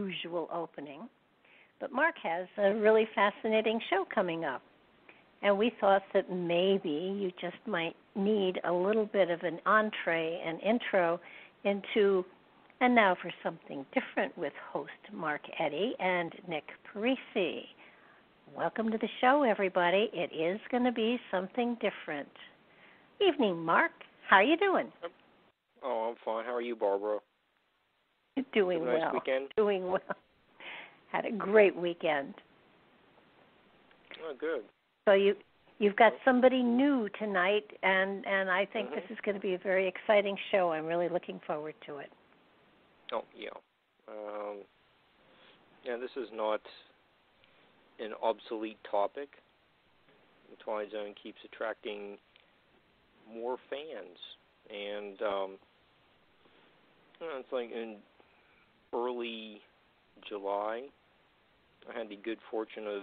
usual opening. But Mark has a really fascinating show coming up. And we thought that maybe you just might need a little bit of an entree, an intro into, and now for something different with host Mark Eddy and Nick Parisi. Welcome to the show, everybody. It is going to be something different. Evening, Mark. How are you doing? Oh, I'm fine. How are you, Barbara? Doing Have a nice well. Weekend? Doing well. Had a great weekend. Oh, good. So you've got somebody new tonight, and I think this is going to be a very exciting show. I'm really looking forward to it. Oh, yeah. This is not an obsolete topic. The Twilight Zone keeps attracting more fans. And it's like in early July, I had the good fortune of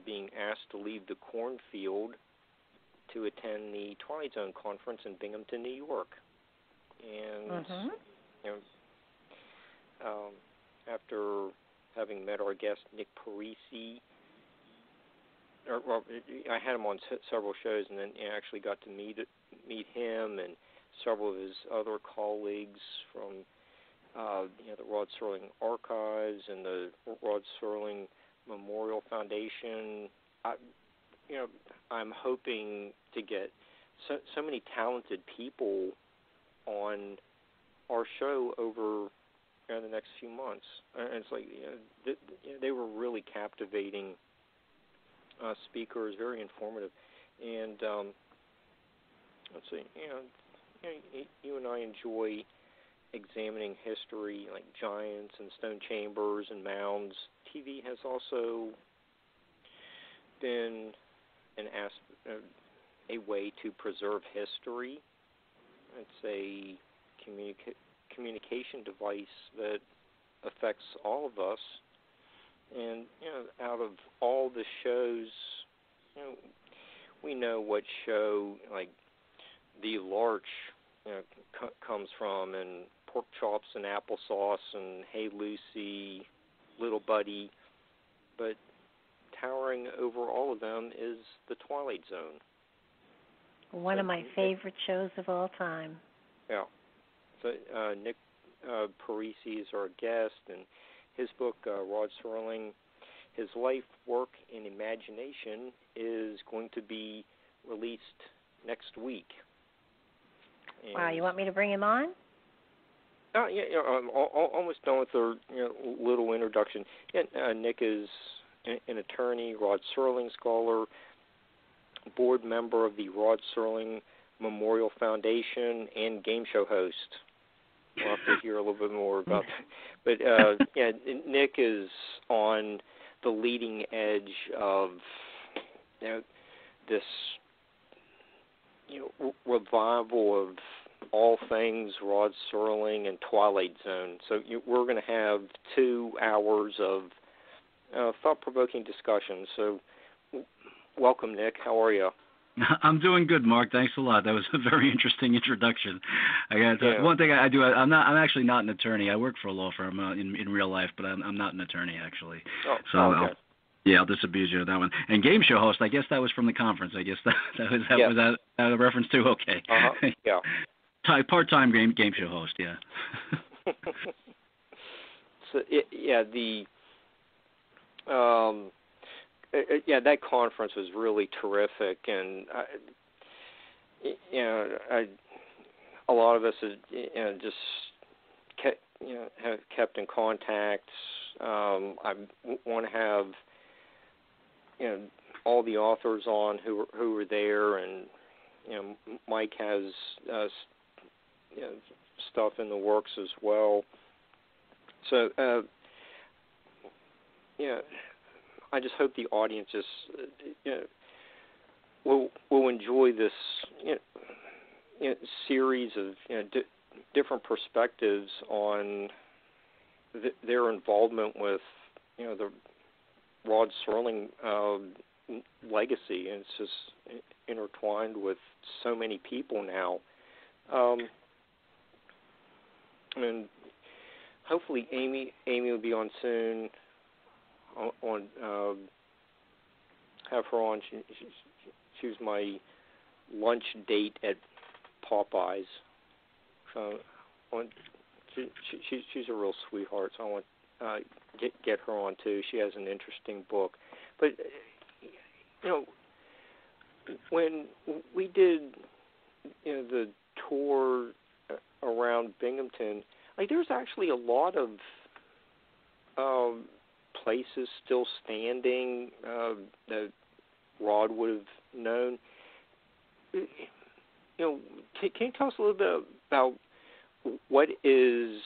being asked to leave the cornfield to attend the Twilight Zone conference in Binghamton, New York. And after having met our guest Nick Parisi, I had him on several shows, and then I actually got to meet him and several of his other colleagues from the Rod Serling Archives and the Rod Serling Memorial Foundation. I'm hoping to get so many talented people on our show over the next few months. And it's like they were really captivating speakers, very informative. And let's see, you and I enjoy examining history, like giants and stone chambers and mounds. TV has also been a way to preserve history. It's a communication device that affects all of us. And out of all the shows, we know what show like the Larch comes from, and pork chops and applesauce and Hey Lucy, Little Buddy, but towering over all of them is the Twilight Zone. One of my favorite shows of all time. Yeah. So Nick Parisi is our guest, and his book, Rod Serling, His Life, Work, and Imagination, is going to be released next week. And wow, you want me to bring him on? I'm almost done with the little introduction. Nick is an attorney, Rod Serling scholar, board member of the Rod Serling Memorial Foundation, and game show host. We'll have to hear a little bit more about that. But Nick is on the leading edge of this revival of all things Rod Serling and Twilight Zone. So we're going to have 2 hours of thought-provoking discussion. So welcome, Nick. How are you? I'm doing good, Mark. Thanks a lot. That was a very interesting introduction. I got one thing I do. I'm actually not an attorney. I work for a law firm in real life, but I'm not an attorney actually. Oh, so okay. I'll disabuse you of that one. And game show host, I guess that was from the conference. I guess that was that a reference to? Okay. Yeah. Part-time game show host. Yeah. So that conference was really terrific, and a lot of us have kept in contact. I want to have all the authors on who were there, and Mike has stuff in the works as well. So I just hope the audience just will enjoy this series of different perspectives on their involvement with the Rod Serling legacy, and it's just intertwined with so many people now. And hopefully Amy will be on soon. Have her on. She was my lunch date at Popeyes. So she's a real sweetheart. So I want get her on too. She has an interesting book. But when we did the tour around Binghamton, there's actually a lot of places still standing that Rod would have known. Can you tell us a little bit about what is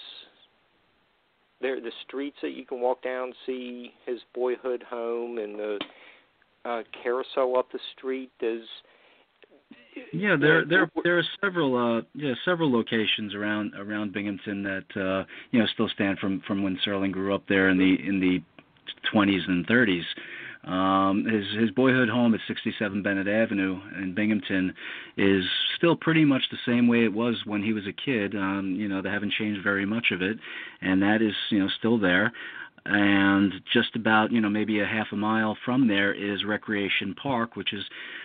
there, the streets that you can walk down, see his boyhood home, and the carousel up the street? There are several locations around Binghamton that still stand from when Serling grew up there in the 20s and 30s. His boyhood home at 67 Bennett Avenue in Binghamton is still pretty much the same way it was when he was a kid. They haven't changed very much of it, and that is still there. And just about, maybe a half a mile from there is Recreation Park, which is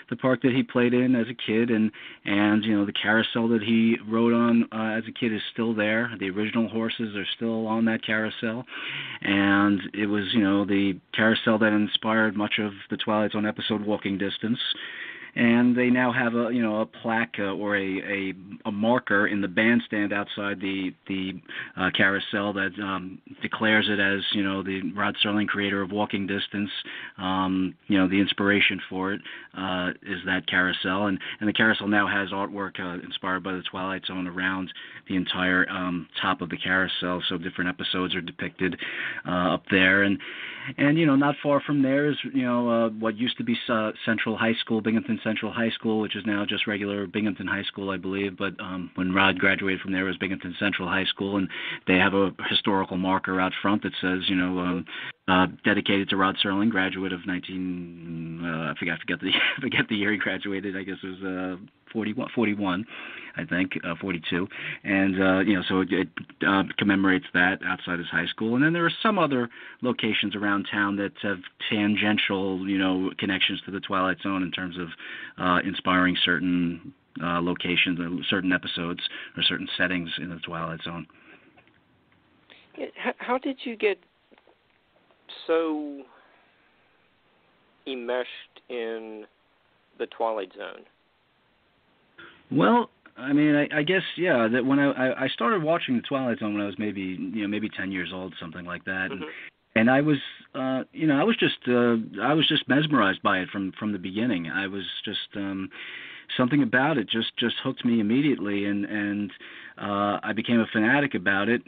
the park that he played in as a kid, and the carousel that he rode on as a kid is still there. The original horses are still on that carousel, and it was, the carousel that inspired much of the Twilight Zone episode Walking Distance. And they now have a plaque or a marker in the bandstand outside the carousel that declares it as the Rod Serling, creator of Walking Distance. The inspiration for it is that carousel, and the carousel now has artwork inspired by the Twilight Zone around the entire top of the carousel. So different episodes are depicted up there, and not far from there is what used to be Central High School, Binghamton Central High School, which is now just regular Binghamton High School, I believe. But when Rod graduated from there, it was Binghamton Central High School, and they have a historical marker out front that says, dedicated to Rod Serling, graduate of I forget the year he graduated. I guess it was 41, I think, 42, and so it commemorates that outside his high school. And then there are some other locations around town that have tangential, connections to the Twilight Zone in terms of inspiring certain locations, or certain episodes, or certain settings in the Twilight Zone. How did you get so enmeshed in the Twilight Zone? Well, I mean, I guess, that when I started watching the Twilight Zone when I was maybe 10 years old, something like that, mm-hmm. and I was, I was just mesmerized by it from the beginning. I was just something about it just hooked me immediately, and I became a fanatic about it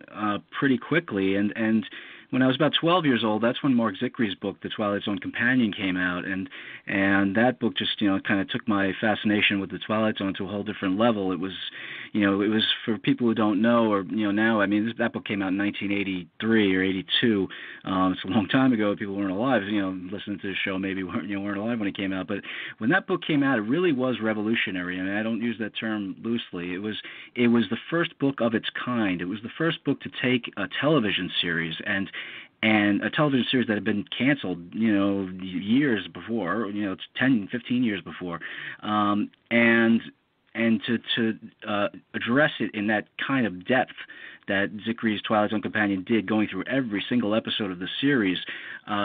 pretty quickly, and when I was about 12 years old, that's when Mark Zickry's book, The Twilight Zone Companion, came out, and that book just kind of took my fascination with the Twilight Zone to a whole different level. It was, it was for people who don't know, or now, I mean, that book came out in 1983 or 82. It's a long time ago. People weren't alive. Listening to the show maybe weren't alive when it came out. But when that book came out, it really was revolutionary. I mean, I don't use that term loosely. It was the first book of its kind. It was the first book to take a television series and a television series that had been canceled, years before, 10, 15 years before, and to address it in that kind of depth that Zickry's Twilight Zone Companion did, going through every single episode of the series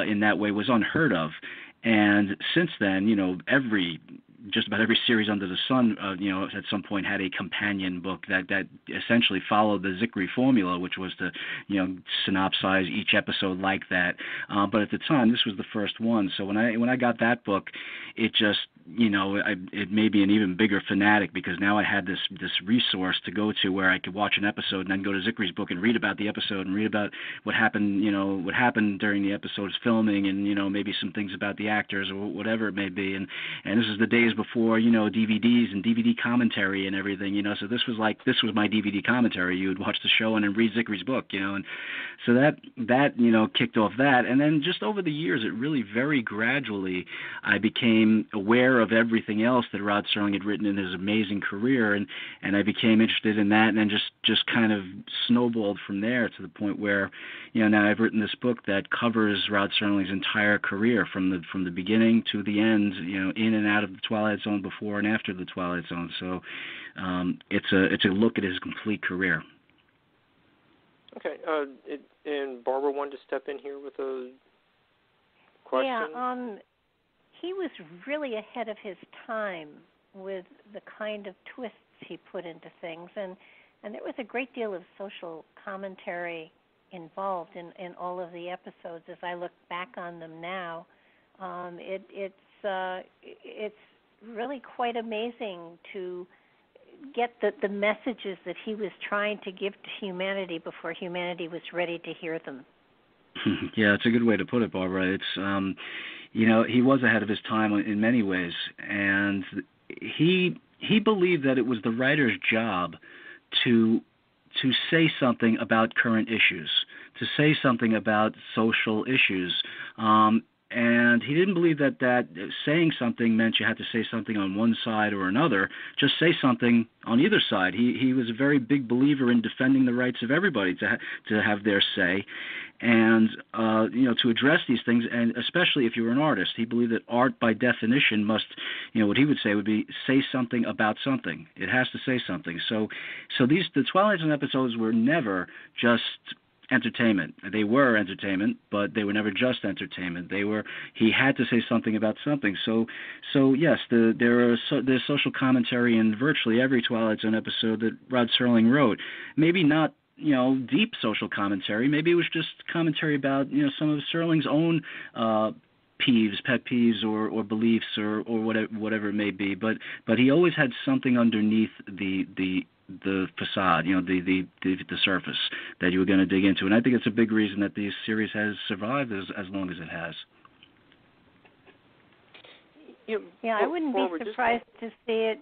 in that way, was unheard of. And since then, just about every series under the sun, at some point had a companion book that essentially followed the Zickry formula, which was to, synopsize each episode like that. But at the time, this was the first one. So when I got that book, it just, it made me an even bigger fanatic, because now I had this resource to go to where I could watch an episode and then go to Zickry's book and read about the episode and read about what happened during the episode's filming, and maybe some things about the actors or whatever it may be. And this is the days before DVDs and DVD commentary and everything. So this was my DVD commentary. You would watch the show and then read Zickry's book. And so that kicked off that. And then just over the years, it really very gradually I became aware aware of everything else that Rod Serling had written in his amazing career, and I became interested in that, and then just kind of snowballed from there to the point where, now I've written this book that covers Rod Serling's entire career from the beginning to the end, in and out of the Twilight Zone, before and after the Twilight Zone. So it's a look at his complete career. Okay, and Barbara wanted to step in here with a question. Yeah, he was really ahead of his time with the kind of twists he put into things, and there was a great deal of social commentary involved in all of the episodes. As I look back on them now, it's really quite amazing to get the messages that he was trying to give to humanity before humanity was ready to hear them. Yeah, it's a good way to put it, Barbara. It's he was ahead of his time in many ways, and he believed that it was the writer's job to say something about current issues, to say something about social issues. And he didn't believe that saying something meant you had to say something on one side or another. Just say something on either side. He was a very big believer in defending the rights of everybody to have their say, and to address these things. And especially if you were an artist, he believed that art, by definition, must, what he would say would be say something about something. It has to say something. So the Twilight Zone episodes were never just entertainment. They were entertainment, but they were never just entertainment. He had to say something about something. So yes, there's social commentary in virtually every Twilight Zone episode that Rod Serling wrote. Maybe not deep social commentary. Maybe it was just commentary about some of Serling's own pet peeves or beliefs or whatever it may be. But he always had something underneath the facade, the surface that you were going to dig into. And I think it's a big reason that the series has survived as long as it has. I wouldn't be surprised to see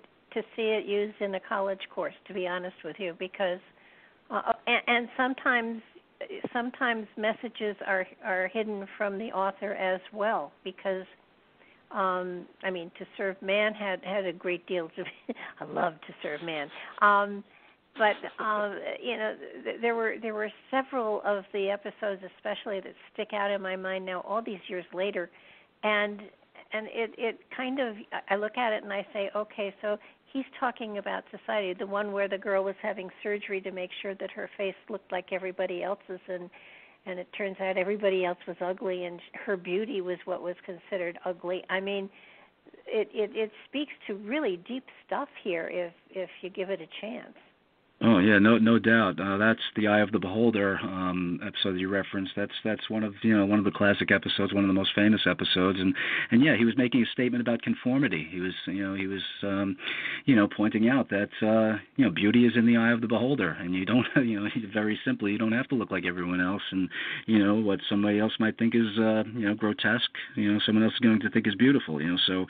it used in a college course, to be honest with you, because and sometimes messages are hidden from the author as well, because To Serve Man had a great deal to. I love To Serve Man, but there were several of the episodes, especially, that stick out in my mind now, all these years later, and it kind of, I look at it and I say, okay, so he's talking about society, the one where the girl was having surgery to make sure that her face looked like everybody else's, and it turns out everybody else was ugly, and her beauty was what was considered ugly. It speaks to really deep stuff here if you give it a chance. Oh yeah, no doubt. That's the Eye of the Beholder episode that you referenced. That's one of the classic episodes, one of the most famous episodes, and yeah, he was making a statement about conformity. He was pointing out that beauty is in the eye of the beholder, and you don't very simply, you don't have to look like everyone else, and what somebody else might think is grotesque, someone else is going to think is beautiful. So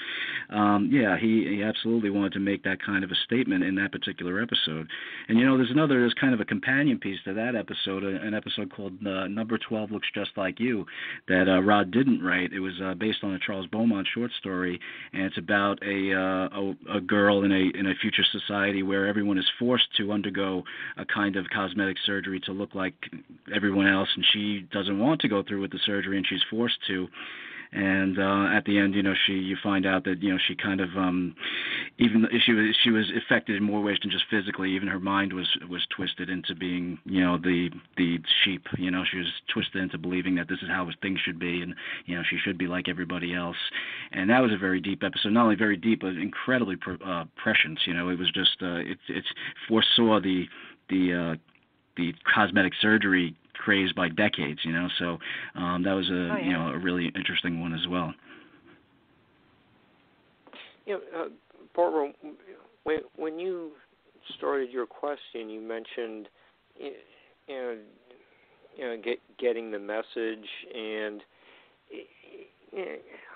he absolutely wanted to make that kind of a statement in that particular episode. And there's kind of a companion piece to that episode, an episode called Number 12 Looks Just Like You, that Rod didn't write. It was based on a Charles Beaumont short story, and it's about a girl in a future society where everyone is forced to undergo a kind of cosmetic surgery to look like everyone else, and she doesn't want to go through with the surgery, and she's forced to. And at the end, you find out that she kind of even she was affected in more ways than just physically. Even her mind was twisted into being the sheep. She was twisted into believing that this is how things should be, and she should be like everybody else. And that was a very deep episode. Not only very deep, but incredibly prescient. It was just it foresaw the cosmetic surgery craze by decades, so that was a really interesting one as well. Barbara, when you started your question, you mentioned getting the message, and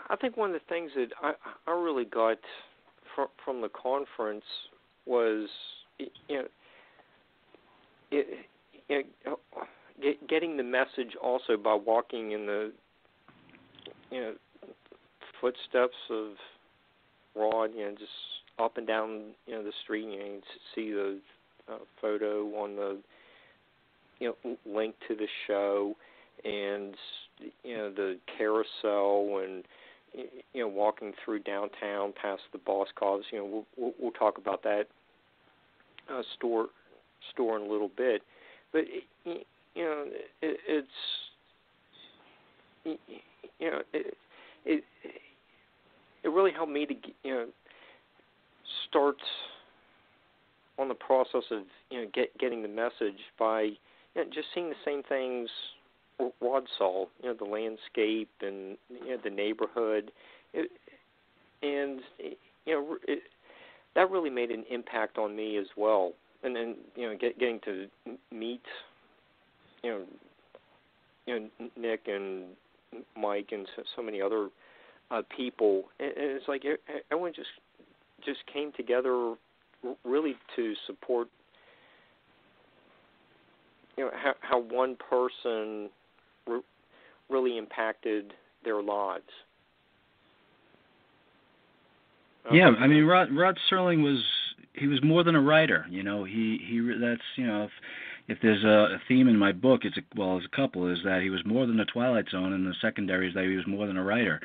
I think one of the things that I really got from the conference was getting the message also by walking in the footsteps of Rod, just up and down, the street, you see the photo on the, link to the show, and the carousel, and walking through downtown past the Boscovs. We'll talk about that store in a little bit, but it really helped me to start on the process of getting the message by just seeing the same things Rod saw, the landscape and the neighborhood, that really made an impact on me as well. And then getting to meet Nick and Mike and so many other people, and it's like everyone just came together really to support how one person really impacted their lives. Yeah, I mean, Rod Serling was more than a writer. That's if there's a theme in my book, there's a couple, is that he was more than a Twilight Zone, and the secondary is that he was more than a writer.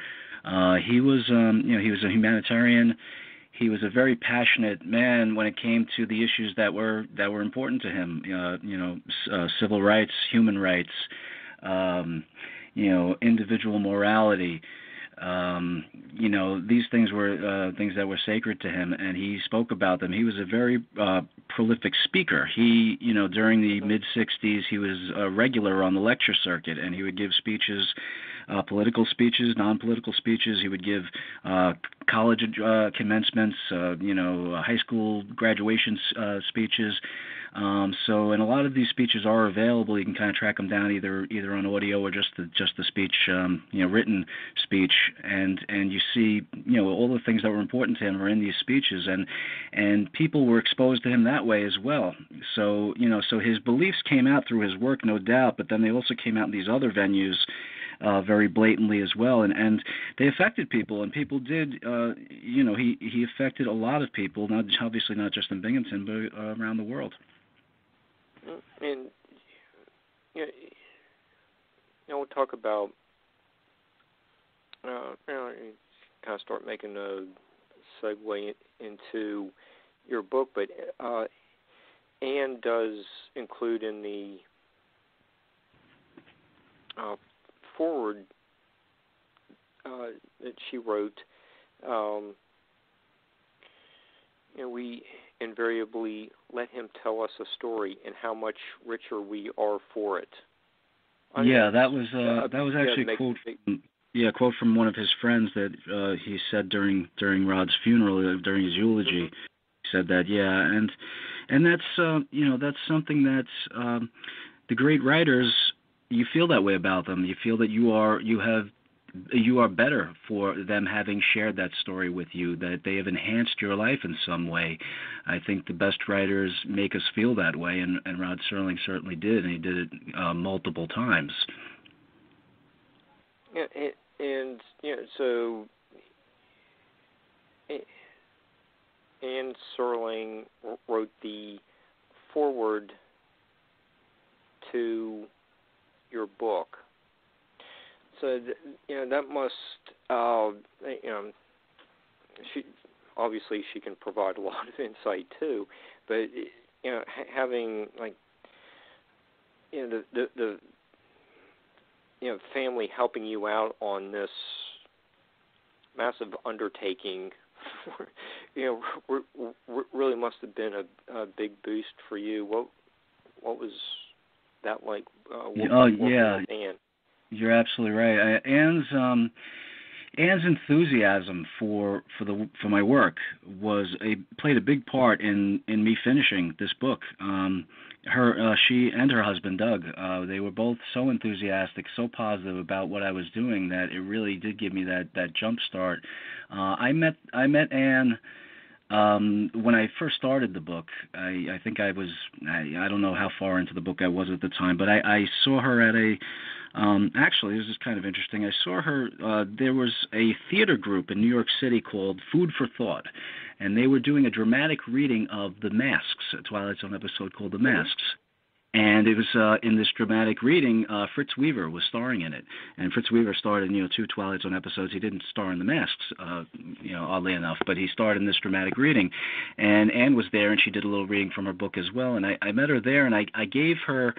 He was a humanitarian. He was a very passionate man when it came to the issues that were important to him. Civil rights, human rights, individual morality. These things were things that were sacred to him, and he spoke about them. He was a very prolific speaker. He, during the mid-'60s, he was a regular on the lecture circuit, and he would give speeches, political speeches, non-political speeches. He would give college commencements, high school graduation speeches. And a lot of these speeches are available. You can kind of track them down either on audio or just the speech, written speech, and you see, all the things that were important to him are in these speeches, and people were exposed to him that way as well. So his beliefs came out through his work, no doubt, but then they also came out in these other venues very blatantly as well, and they affected people, and people did, he affected a lot of people, obviously not just in Binghamton, but around the world. And we'll talk about kind of start making a segue into your book, but Anne does include in the forward that she wrote. We invariably let him tell us a story, and how much richer we are for it. That was actually a quote from one of his friends that he said during Rod's funeral, during his eulogy. Mm-hmm. He said that, and that's something that the great writers, you feel that way about them. You feel that you are better for them having shared that story with you, that they have enhanced your life in some way. I think the best writers make us feel that way, and Rod Serling certainly did, and he did it multiple times. So Anne Serling wrote the foreword to your book. So that must she can provide a lot of insight too, but having the family helping you out on this massive undertaking, really must have been a big boost for you. What was that like? Anne? You're absolutely right. Anne's enthusiasm for my work played a big part in me finishing this book. She and her husband Doug, they were both so enthusiastic, so positive about what I was doing that it really did give me that jump start. I met Anne when I first started the book. I think I don't know how far into the book I was at the time, but I saw her at Actually, this is kind of interesting. I saw her, there was a theater group in New York City called Food for Thought, and they were doing a dramatic reading of The Masks, a Twilight Zone episode called The Masks. And it was in this dramatic reading, Fritz Weaver was starring in it. And Fritz Weaver starred in, 2 Twilight Zone episodes. He didn't star in The Masks, oddly enough, but he starred in this dramatic reading. And Anne was there, and she did a little reading from her book as well. And I met her there, and I gave her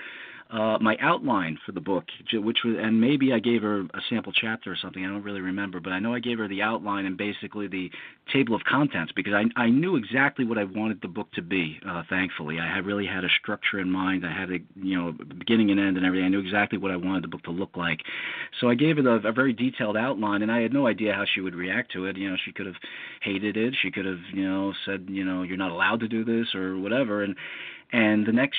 my outline for the book, which was, and maybe I gave her a sample chapter or something. I don't really remember, but I know I gave her the outline and basically the table of contents, because I knew exactly what I wanted the book to be. Thankfully, I really had a structure in mind. I had a beginning and end and everything. I knew exactly what I wanted the book to look like. So I gave her a very detailed outline, and I had no idea how she would react to it. She could have hated it. She could have said you're not allowed to do this or whatever. And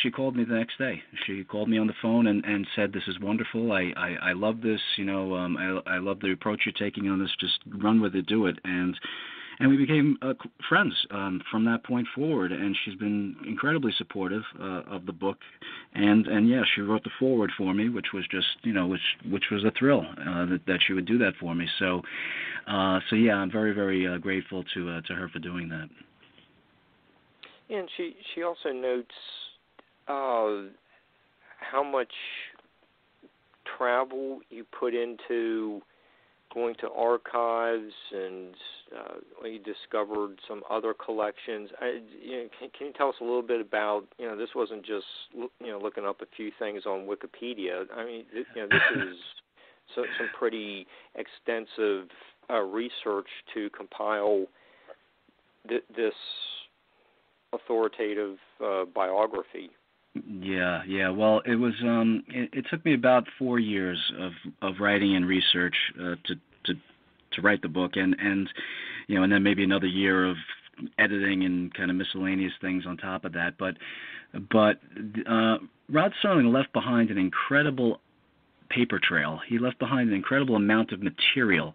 she called me the next day. She called me on the phone and said, "This is wonderful. I love this. I love the approach you're taking on this. Just run with it, do it." And we became friends from that point forward. And she's been incredibly supportive of the book. And yeah, she wrote the foreword for me, which was just which was a thrill that she would do that for me. So yeah, I'm very, very grateful to her for doing that. And she also notes how much travel you put into going to archives, and you discovered some other collections. Can you tell us a little bit about, this wasn't just looking up a few things on Wikipedia. I mean, this is some pretty extensive research to compile this authoritative biography. Yeah. Well, it was. It took me about 4 years of writing and research to write the book, and then maybe another year of editing and kind of miscellaneous things on top of that. But Rod Serling left behind an incredible paper trail. He left behind an incredible amount of material.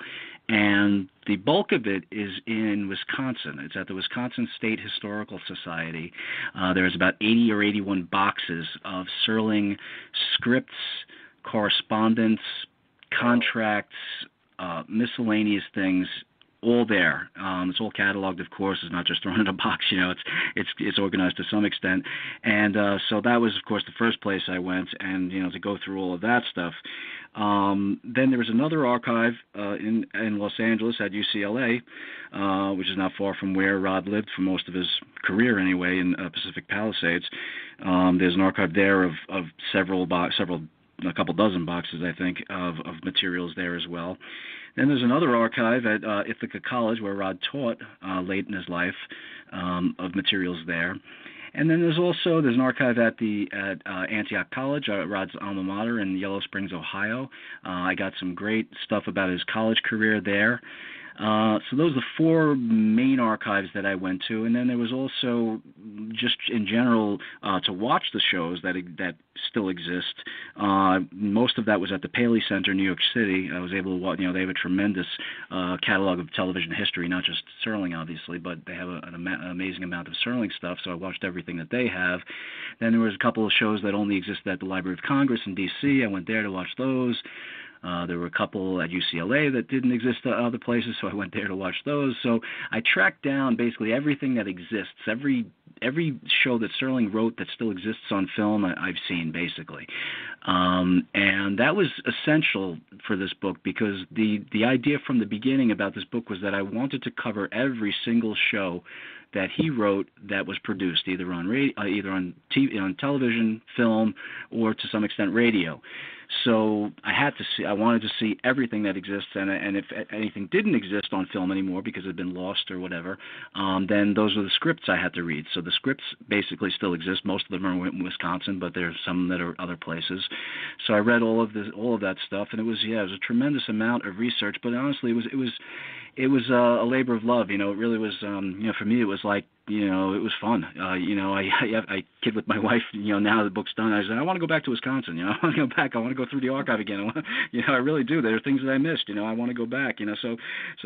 And the bulk of it is in Wisconsin. It's at the Wisconsin State Historical Society. There's about 80 or 81 boxes of Serling scripts, correspondence, contracts, miscellaneous things, all there. It's all cataloged, of course. It's not just thrown in a box. It's organized to some extent. And so that was, of course, the first place I went, and to go through all of that stuff. Then there was another archive in Los Angeles at UCLA, which is not far from where Rod lived for most of his career anyway, in Pacific Palisades. There's an archive there of a couple dozen boxes, I think, of materials there as well. Then there's another archive at Ithaca College, where Rod taught late in his life, of materials there. And then there's an archive at Antioch College, Rod's alma mater in Yellow Springs, Ohio. I got some great stuff about his college career there. So those are the 4 main archives that I went to, and then there was also, just in general, to watch the shows that still exist. Most of that was at the Paley Center, New York City. I was able to watch. They have a tremendous catalog of television history, not just Serling, obviously, but they have an amazing amount of Serling stuff. So I watched everything that they have. Then there was a couple of shows that only existed at the Library of Congress in D.C. I went there to watch those. There were a couple at UCLA that didn't exist at other places, so I went there to watch those. So I tracked down basically everything that exists, every show that Serling wrote that still exists on film I've seen, basically. And that was essential for this book, because the idea from the beginning about this book was that I wanted to cover every single show that he wrote that was produced, either on TV, on television, film, or to some extent radio. So I wanted to see everything that exists, and if anything didn't exist on film anymore because it had been lost or whatever, then those are the scripts I had to read. So the scripts basically still exist. Most of them are in Wisconsin, but there's some that are other places. So I read all of that stuff, and it was a tremendous amount of research. But honestly, it was a labor of love. It really was. For me, it was like, it was fun. I kid with my wife. Now the book's done, I said, I want to go back to Wisconsin. I want to go back. I want to go through the archive again. I really do. There are things that I missed. I want to go back. So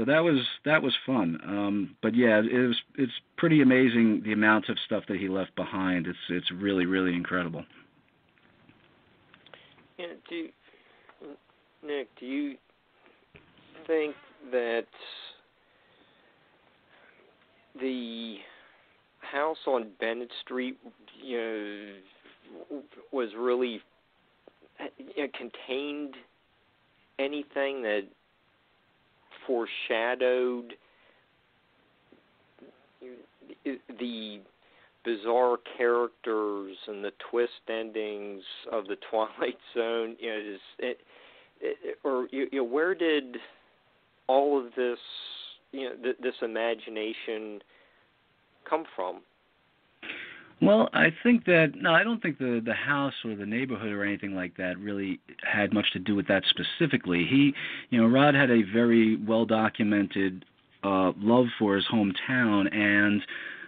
that was fun. But yeah, it's pretty amazing the amount of stuff that he left behind. It's really, really incredible. Nick, do you think that the house on Bennett Street, was really contained anything that foreshadowed the bizarre characters and the twist endings of the Twilight Zone? Where did all of this, this imagination come from? Well, I think that I don't think the house or the neighborhood or anything like that really had much to do with that specifically. Rod had a very well documented love for his hometown and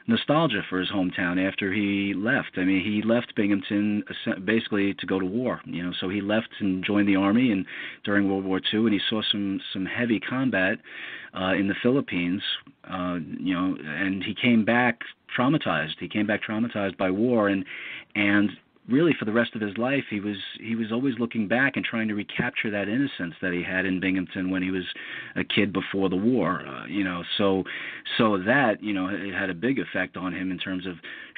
nostalgia for his hometown after he left. I mean, he left Binghamton basically to go to war. So he left and joined the army and during World War II, and he saw some heavy combat in the Philippines. And he came back traumatized. He came back traumatized by war, and really for the rest of his life, he was always looking back and trying to recapture that innocence that he had in Binghamton when he was a kid before the war. So that it had a big effect on him in terms of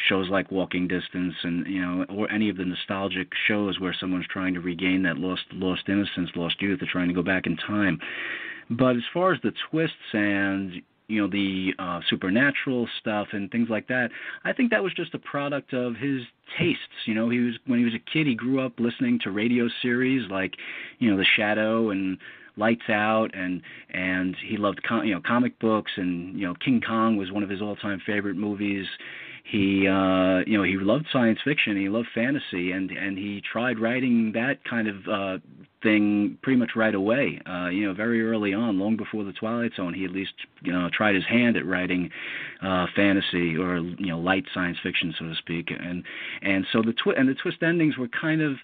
shows like Walking Distance and or any of the nostalgic shows where someone's trying to regain that lost innocence, lost youth, or trying to go back in time. But as far as the twists and the supernatural stuff and things like that, I think that was just a product of his tastes. When he was a kid, he grew up listening to radio series like, The Shadow and Lights Out, and he loved comic books, and King Kong was one of his all-time favorite movies. He loved science fiction, he loved fantasy, and he tried writing that kind of thing pretty much right away. Very early on, long before the Twilight Zone, he at least tried his hand at writing fantasy or light science fiction, so to speak. And so the twist endings were kind of,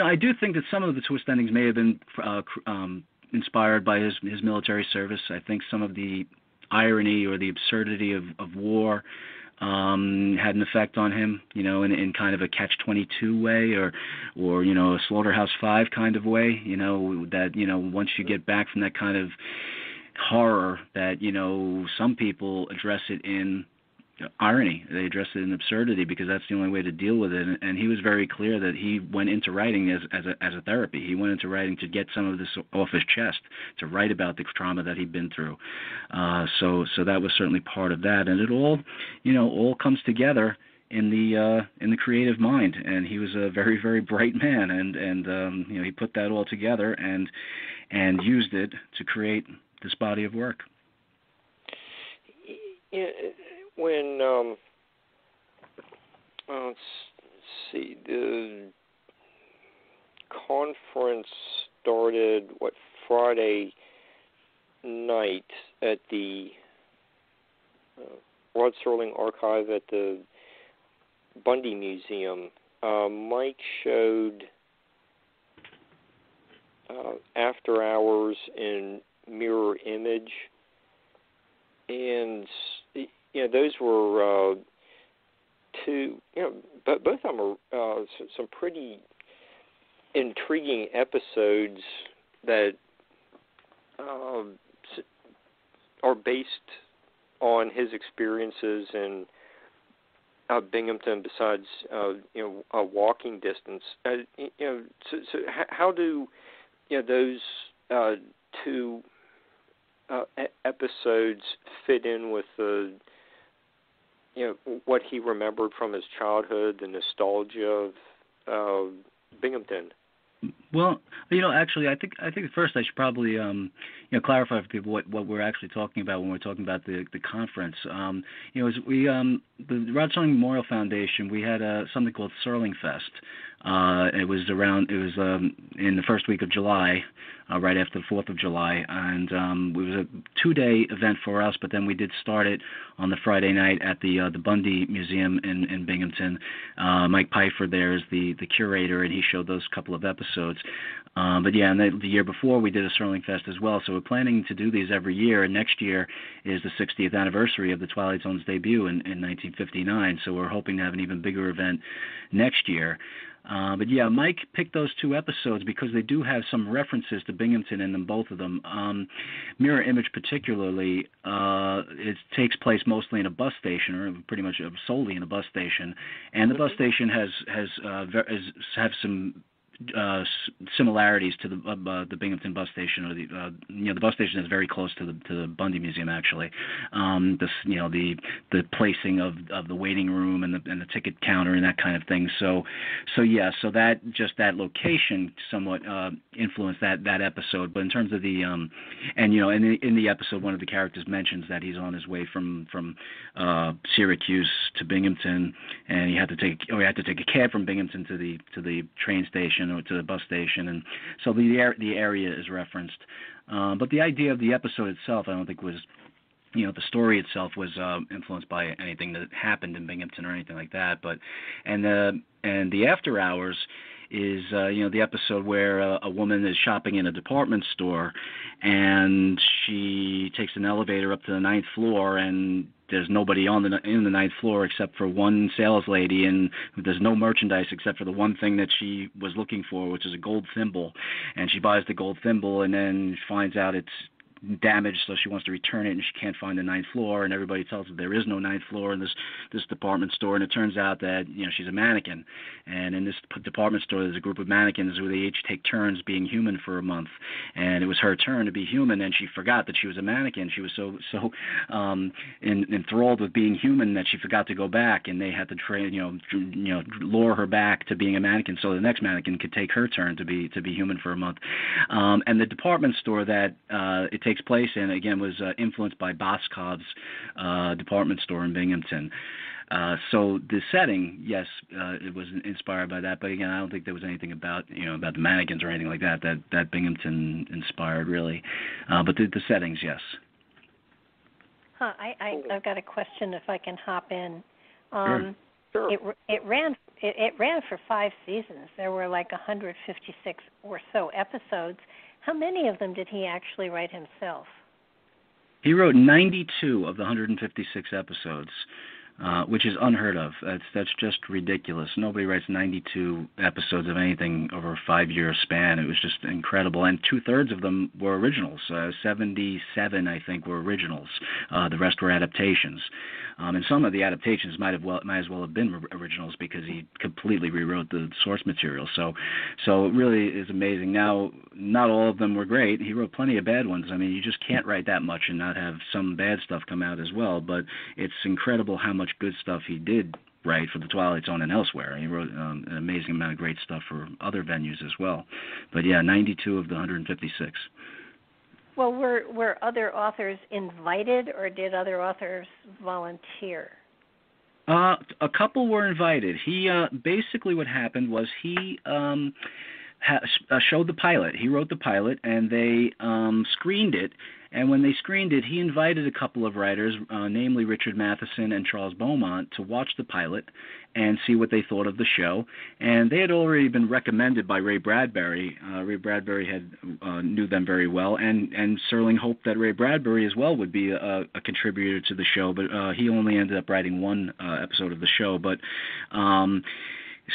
I do think that some of the twist endings may have been inspired by his military service. I think some of the irony or the absurdity of war had an effect on him, in kind of a catch-22 way, or a Slaughterhouse-5 kind of way, that once you get back from that kind of horror, that some people address it in irony, they address it in absurdity, because that's the only way to deal with it. And he was very clear that he went into writing as a therapy. He went into writing to get some of this off his chest, to write about the trauma that he'd been through. So that was certainly part of that, and it all comes together in the creative mind. And he was a very, very bright man, and he put that all together and used it to create this body of work. When let's see, the conference started Friday night at the Rod Serling Archive at the Bundy Museum. Mike showed After Hours in mirror image, and those were two, but both of them are some pretty intriguing episodes that are based on his experiences in Binghamton. Besides, a Walking Distance. So how do those two episodes fit in with the what he remembered from his childhood, the nostalgia of Binghamton? Well, actually, I think first I should probably clarify for people what we're actually talking about when we're talking about the conference. As the Rod Serling Memorial Foundation, we had something called Serling Fest. It was in the first week of July, right after the 4th of July, and it was a 2-day event for us, but then we did start it on the Friday night at the Bundy Museum in Binghamton. Mike Pfeiffer there is the curator, and he showed those couple of episodes. But yeah, and the year before we did a Serling Fest as well, so we're planning to do these every year, and next year is the 60th anniversary of the Twilight Zone's debut in 1959, so we're hoping to have an even bigger event next year. But yeah, Mike picked those two episodes because they do have some references to Binghamton in them, both of them. Mirror Image particularly, it takes place mostly in a bus station, or pretty much solely in a bus station, and the bus station have some similarities to the Binghamton bus station, or the bus station is very close to the Bundy Museum actually. The placing of the waiting room and the ticket counter and that kind of thing. So that location somewhat influenced that episode. But in terms of in the episode, one of the characters mentions that he's on his way from Syracuse to Binghamton, and he had to take a cab from Binghamton to the train station or to the bus station, and so the area is referenced. But the idea of the episode itself, I don't think was, the story itself was influenced by anything that happened in Binghamton or anything like that. But and the After Hours is the episode where a woman is shopping in a department store, and she takes an elevator up to the 9th floor, and there's nobody in the 9th floor except for one sales lady, and there's no merchandise except for the one thing that she was looking for, which is a gold thimble. And she buys the gold thimble and then finds out it's damaged, so she wants to return it, and she can't find the 9th floor, and everybody tells her there is no 9th floor in this department store. And it turns out that she's a mannequin, and in this department store there's a group of mannequins where they each take turns being human for a month, and it was her turn to be human, and she forgot that she was a mannequin. She was so enthralled with being human that she forgot to go back, and they had to lure her back to being a mannequin so the next mannequin could take her turn to be human for a month. And the department store that it takes place in, again, was influenced by Boscov's department store in Binghamton. So the setting, yes, it was inspired by that, but again, I don't think there was anything about the mannequins or anything like that Binghamton inspired really. But the settings, yes. I've got a question if I can hop in. Sure. It ran for 5 seasons. There were like 156 or so episodes. How many of them did he actually write himself? He wrote 92 of the 156 episodes, which is unheard of. That's just ridiculous. Nobody writes 92 episodes of anything over a 5-year span. It was just incredible. And 2/3 of them were originals. 77, I think, were originals. The rest were adaptations. And some of the adaptations might as well have been originals because he completely rewrote the source material. So it really is amazing. Now, not all of them were great. He wrote plenty of bad ones. I mean, you just can't write that much and not have some bad stuff come out as well. But it's incredible how much good stuff he did write for the Twilight Zone and elsewhere. He wrote an amazing amount of great stuff for other venues as well. But yeah, 92 of the 156. Well, were other authors invited, or did other authors volunteer? A couple were invited. He basically what happened was he showed the pilot. He wrote the pilot, and they screened it. And when they screened it, he invited a couple of writers, namely Richard Matheson and Charles Beaumont, to watch the pilot and see what they thought of the show. And they had already been recommended by Ray Bradbury. Ray Bradbury knew them very well, and Serling hoped that Ray Bradbury as well would be a contributor to the show, but he only ended up writing one episode of the show. But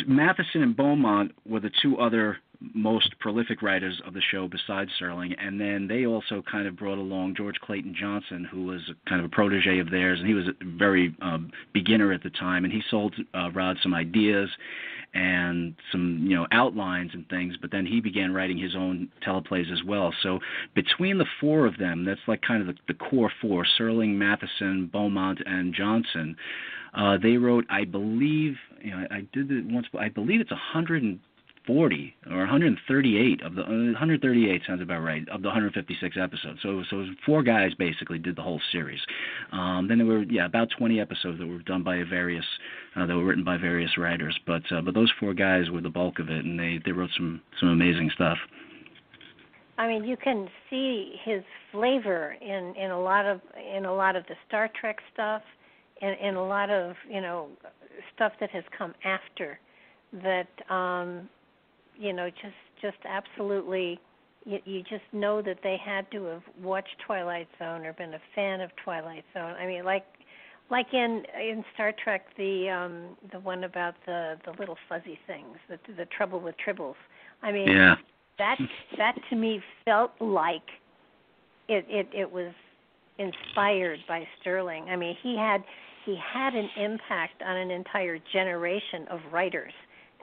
Matheson and Beaumont were the two other most prolific writers of the show besides Serling, and then they also kind of brought along George Clayton Johnson, who was kind of a protege of theirs, and he was a very beginner at the time, and he sold Rod some ideas and some outlines and things, but then he began writing his own teleplays as well. So between the four of them, that's like kind of the core four, Serling, Matheson, Beaumont, and Johnson, they wrote, I believe, I did it once, I believe it's 140 or 138 of the 138 sounds about right of the 156 episodes. So 4 guys basically did the whole series. Then there were about 20 episodes that were done by various that were written by various writers. But those 4 guys were the bulk of it, and they wrote some amazing stuff. I mean, you can see his flavor in a lot of the Star Trek stuff, and in a lot of stuff that has come after that. Just absolutely, you just know that they had to have watched Twilight Zone or been a fan of Twilight Zone. I mean, like Like in Star Trek, the one about the little fuzzy things, the trouble with tribbles. I mean, Yeah. that to me felt like it was inspired by Serling. I mean, he had an impact on an entire generation of writers,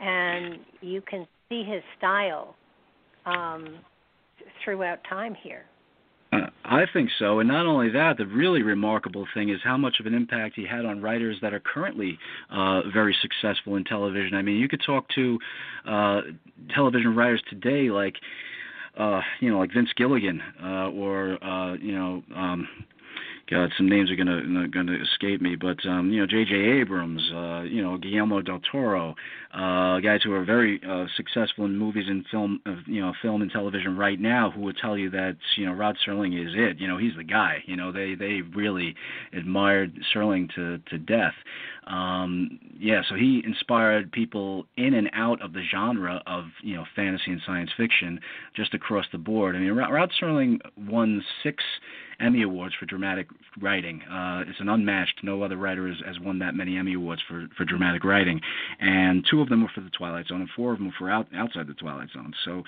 and you can see his style throughout time here. I think so, and not only that, the really remarkable thing is how much of an impact he had on writers that are currently very successful in television. I mean, you could talk to television writers today like Vince Gilligan, or God, some names are gonna escape me, but J.J. Abrams, Guillermo del Toro, guys who are very successful in movies and film and television right now, who would tell you that Rod Serling is it. He's the guy. They really admired Serling to death. So he inspired people in and out of the genre of fantasy and science fiction just across the board. I mean, Rod Serling won 6 Emmy Awards for dramatic writing. It's an unmatched. No other writer has won that many Emmy Awards for dramatic writing, and 2 of them were for The Twilight Zone, and 4 of them were for outside The Twilight Zone. So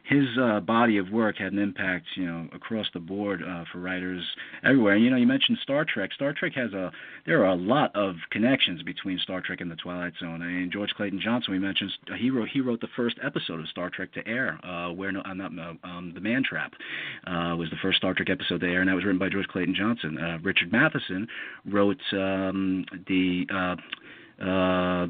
his body of work had an impact, across the board for writers everywhere. And, you mentioned Star Trek. Star Trek there are a lot of connections between Star Trek and The Twilight Zone. I mean, George Clayton Johnson, we mentioned, he wrote the first episode of Star Trek to air, The Man Trap was the first Star Trek episode to air, and that was written by George Clayton Johnson. Richard Matheson wrote the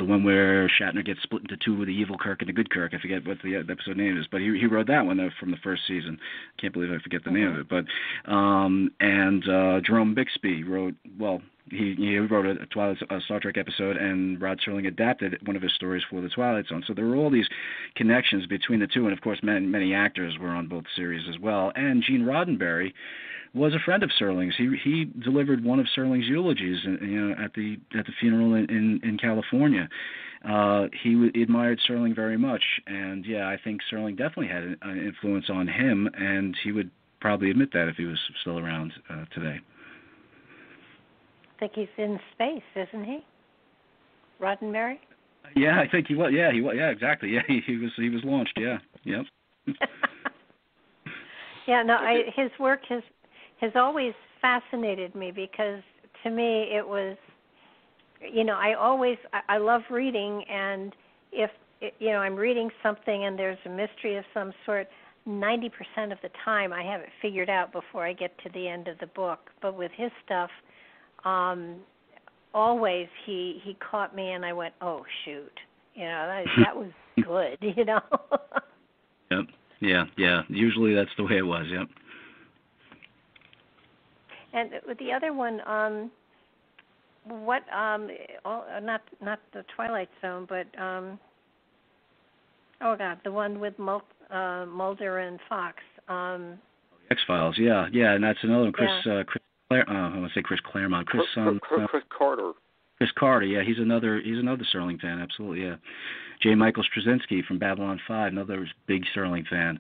one where Shatner gets split into 2 with the evil Kirk and the good Kirk. I forget what the episode name is, but he wrote that one from the first season. Can't believe I forget the name of it. But Jerome Bixby wrote, he wrote a Star Trek episode, and Rod Serling adapted one of his stories for The Twilight Zone. So there were all these connections between the two, and of course many actors were on both series as well. And Gene Roddenberry was a friend of Serling's. He delivered one of Serling's eulogies, at the funeral in California. He admired Serling very much, and I think Serling definitely had an influence on him, and he would probably admit that if he was still around today. I think he's in space, isn't he? Roddenberry? Yeah, I think he was. Yeah, he was. Yeah, exactly. Yeah, he was launched. Yeah, yep. His work has always fascinated me, because to me it was, I love reading, and if I'm reading something and there's a mystery of some sort, 90% of the time I have it figured out before I get to the end of the book. But with his stuff, always he caught me and I went, oh shoot, that was good, Yep. Yeah. Usually that's the way it was. Yep. And with the other one, not the Twilight Zone, but the one with Mulder and Fox. X-Files, yeah, and that's another one. Chris Claremont. Chris Carter. Chris Carter, yeah, he's another Serling fan, absolutely, yeah. J. Michael Straczynski from Babylon 5, another big Serling fan.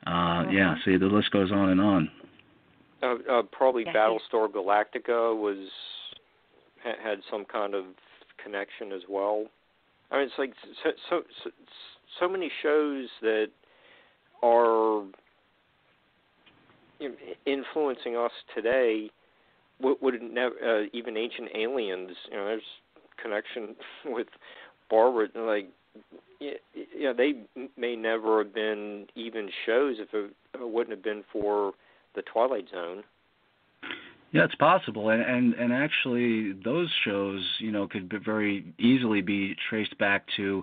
Yeah, see, the list goes on and on. Probably Battlestar Galactica had some kind of connection as well. I mean, it's like so many shows that are influencing us today. Would never, even Ancient Aliens. There's connection with Barbara. Like, they may never have been even shows if it wouldn't have been for the Twilight Zone. Yeah, it's possible, and actually those shows, could very easily be traced back to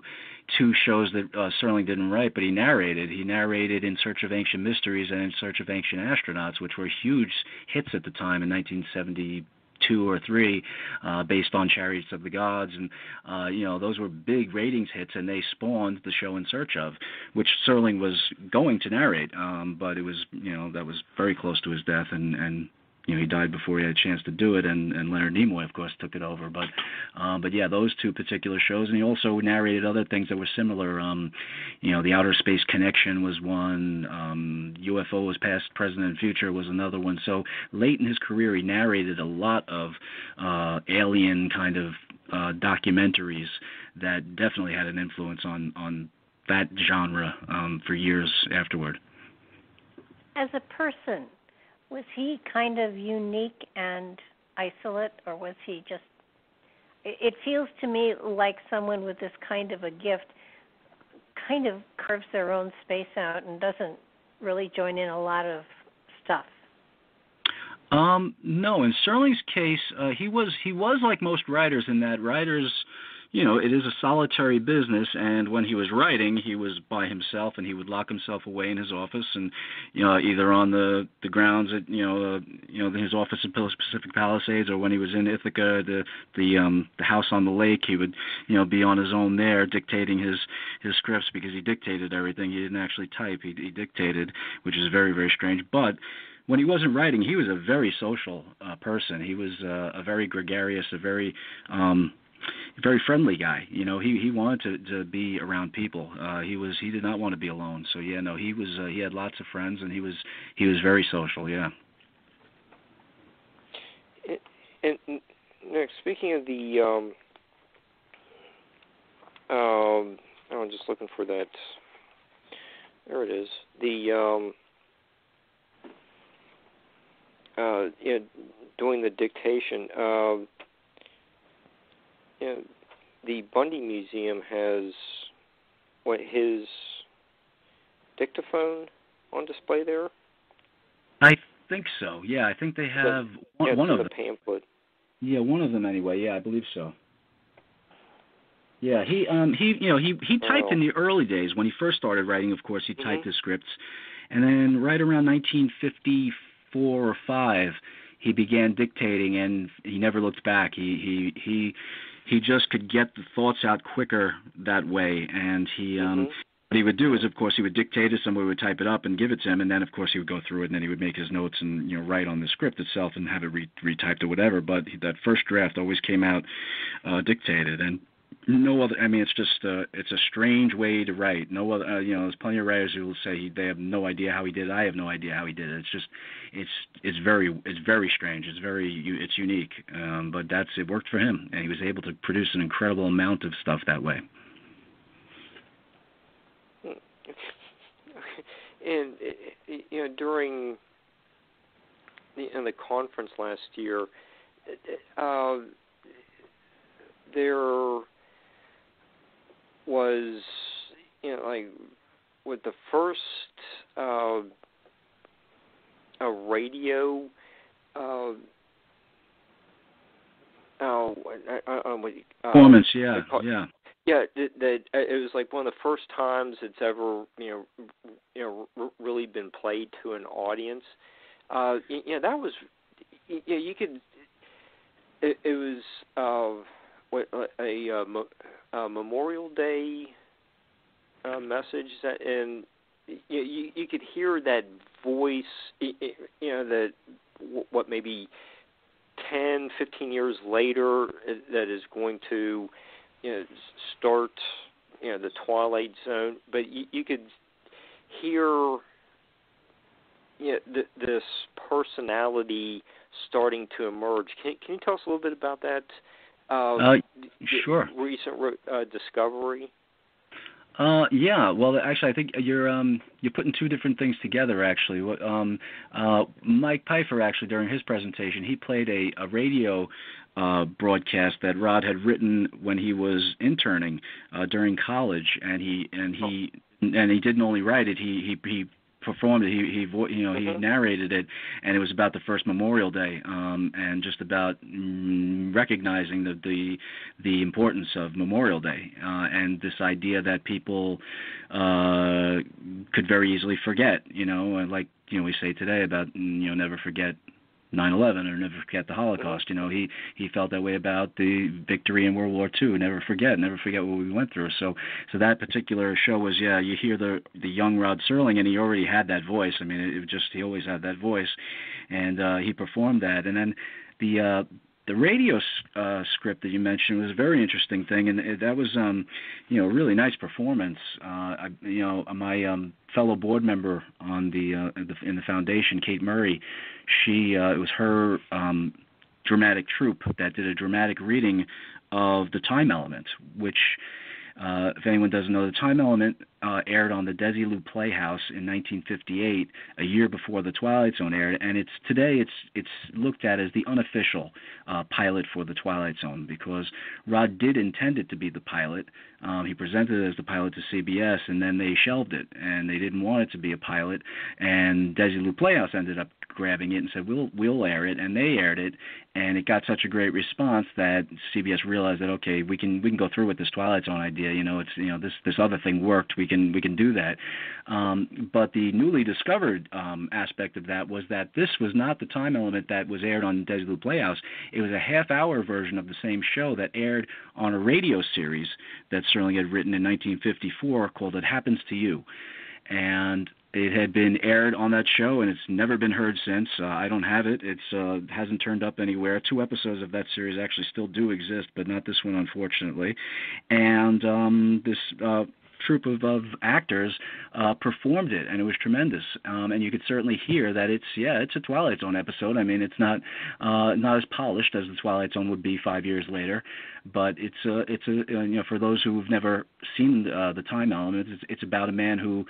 2 shows that Serling didn't write, but he narrated. He narrated In Search of Ancient Mysteries and In Search of Ancient Astronauts, which were huge hits at the time in 1972 or 3, based on Chariots of the Gods, and those were big ratings hits, and they spawned the show In Search of, which Serling was going to narrate, but it was that was very close to his death, and he died before he had a chance to do it, and Leonard Nimoy, of course, took it over. But yeah, those two particular shows, and he also narrated other things that were similar. The Outer Space Connection was one. UFOs Past, Present, and Future was another one. So late in his career, he narrated a lot of alien kind of documentaries that definitely had an influence on that genre for years afterward. As a person, was he kind of unique and isolate, or was he just... It feels to me like someone with this kind of a gift kind of carves their own space out and doesn't really join in a lot of stuff. No, in Serling's case, he was like most writers in that writers, it is a solitary business, and when he was writing, he was by himself, and he would lock himself away in his office, and either on the grounds at his office in Pacific Palisades, or when he was in Ithaca, the house on the lake, he would be on his own there, dictating his scripts, because he dictated everything. He didn't actually type; he dictated, which is very, very strange, but. When he wasn't writing, he was a very social person. He was a very gregarious, a very friendly guy. He wanted to be around people. He did not want to be alone. So yeah, no, he had lots of friends, and he was very social. Yeah. And Nick, speaking of the, I'm just looking for that. There it is. The doing the dictation. The Bundy Museum has his dictaphone on display there. I think so. Yeah, I think they have one of the them. Pamphlet. Yeah, one of them anyway. Yeah, I believe so. Yeah, he typed in the early days when he first started writing. Of course, he typed his scripts, and then right around 1954 or 5, he began dictating, and he never looked back. He just could get the thoughts out quicker that way, and what he would do is, of course, he would dictate it, somebody would type it up and give it to him, and then, of course, he would go through it, and then he would make his notes and write on the script itself and have it retyped or whatever. But that first draft always came out dictated, and no other. I mean, it's just it's a strange way to write. No other. There's plenty of writers who will say they have no idea how he did it. I have no idea how he did it. It's just it's very strange. It's unique. But it worked for him, and he was able to produce an incredible amount of stuff that way. And during the conference last year, there was, with the first a radio performance, yeah. Yeah, it was like one of the first times it's ever really been played to an audience. That was you could. It was a Memorial Day message that, and you could hear that voice. That what maybe 10, 15 years later that is going to start the Twilight Zone, but you could hear this personality starting to emerge. Can you tell us a little bit about that? Sure. Recent discovery. Yeah. Well, actually, I think you're putting two different things together. Actually, Mike Pfeiffer, actually, during his presentation, he played a radio broadcast that Rod had written when he was interning during college, and he didn't only write it. He performed it. He narrated it, and it was about the first Memorial Day, and just about recognizing the importance of Memorial Day, and this idea that people could very easily forget. Like we say today about never forget 9/11 or never forget the Holocaust. He felt that way about the victory in World War II. Never forget what we went through. So that particular show was, you hear the young Rod Serling, and he already had that voice. I mean, he always had that voice, and he performed that. And then the radio script that you mentioned was a very interesting thing, and that was a really nice performance. My fellow board member on in the foundation, Kate Murray, it was her dramatic troupe that did a dramatic reading of The Time Element, which, if anyone doesn't know, The Time Element aired on the Desilu Playhouse in 1958, a year before The Twilight Zone aired, and today it's looked at as the unofficial pilot for The Twilight Zone, because Rod did intend it to be the pilot. He presented it as the pilot to CBS, and then they shelved it, and they didn't want it to be a pilot, and Desilu Playhouse ended up grabbing it and said, we'll air it, and they aired it, and it got such a great response that CBS realized that, okay, we can go through with this Twilight Zone idea. This other thing worked. We can do that. But the newly discovered aspect of that was that this was not the Time Element that was aired on Desilu Playhouse. It was a half-hour version of the same show that aired on a radio series that Serling had written in 1954 called It Happens to You. And it had been aired on that show, and it's never been heard since. I don't have it. It hasn't turned up anywhere. 2 episodes of that series actually still do exist, but not this one, unfortunately. And this troupe of actors performed it, and it was tremendous. And you could certainly hear that it's a Twilight Zone episode. I mean, it's not as polished as the Twilight Zone would be 5 years later, but it's for those who've never seen the Time Element, it's about a man who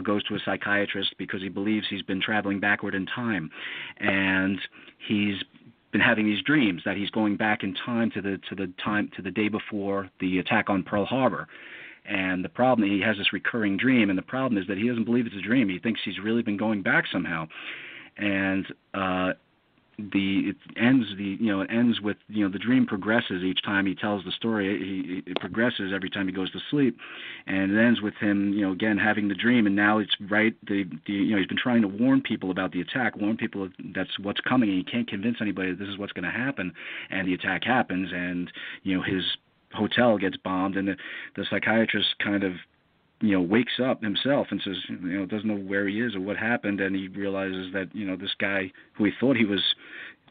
goes to a psychiatrist because he believes he's been traveling backward in time, and he's been having these dreams that he's going back in time to the day before the attack on Pearl Harbor. And the problem, he has this recurring dream, and the problem is that he doesn't believe it's a dream. He thinks he's really been going back somehow. And it ends with the dream progresses each time he tells the story. It progresses every time he goes to sleep, and it ends with him again having the dream. And now it's right. He's been trying to warn people about the attack, warn people that's what's coming, and he can't convince anybody that this is what's going to happen. And the attack happens, and his hotel gets bombed, and the psychiatrist kind of wakes up himself and says doesn't know where he is or what happened, and he realizes that this guy who he thought he was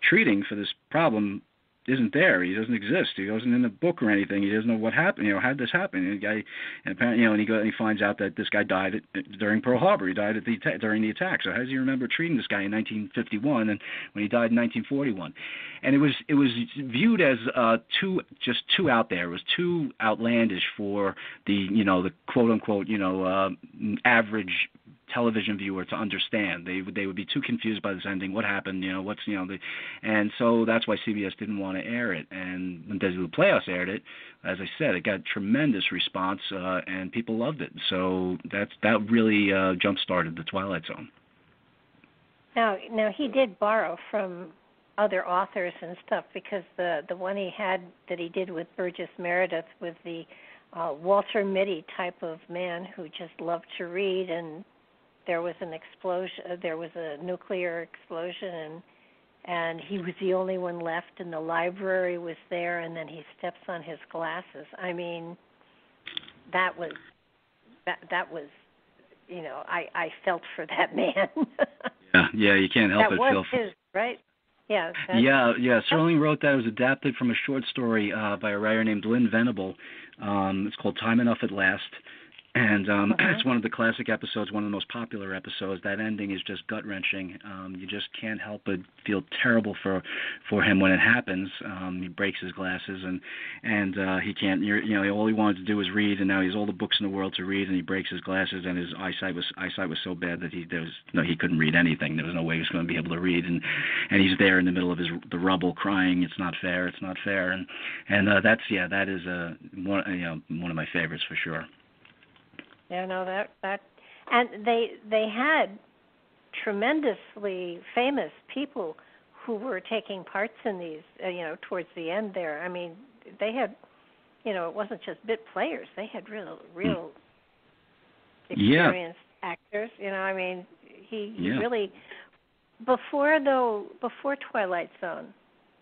treating for this problem isn't there. He doesn't exist. He wasn't in the book or anything. He doesn't know what happened. How did this happen? And the guy, and apparently, and he finds out that this guy died during Pearl Harbor. He died during the attack. So how does he remember treating this guy in 1951 and when he died in 1941? And it was viewed as too out there. It was too outlandish for the quote unquote average television viewer to understand. They would be too confused by this ending. What happened? And so that's why CBS didn't want to air it. And when Desilu Playhouse aired it, as I said, it got tremendous response, and people loved it. So that really jump-started the Twilight Zone. Now he did borrow from other authors and stuff, because the one that he did with Burgess Meredith with the Walter Mitty type of man who just loved to read, and there was an explosion. There was a nuclear explosion, and he was the only one left, and the library was there, and then he steps on his glasses. I mean, that was I felt for that man. Yeah, you can't help but feel. That was his, right? Yeah. Yeah. Serling wrote that. It was adapted from a short story by a writer named Lynn Venable. It's called Time Enough at Last. And it's one of the classic episodes, one of the most popular episodes. That ending is just gut-wrenching. You just can't help but feel terrible for him when it happens. He breaks his glasses, and he can't. All he wanted to do was read, and now he has all the books in the world to read, and he breaks his glasses, and his eyesight was so bad that he couldn't read anything. There was no way he was going to be able to read, and he's there in the middle of the rubble, crying. It's not fair. It's not fair. And that is one of my favorites for sure. Yeah, no, that, and they had tremendously famous people who were taking parts in these, towards the end there. I mean, they had, it wasn't just bit players. They had real experienced actors. I mean, he really before Twilight Zone,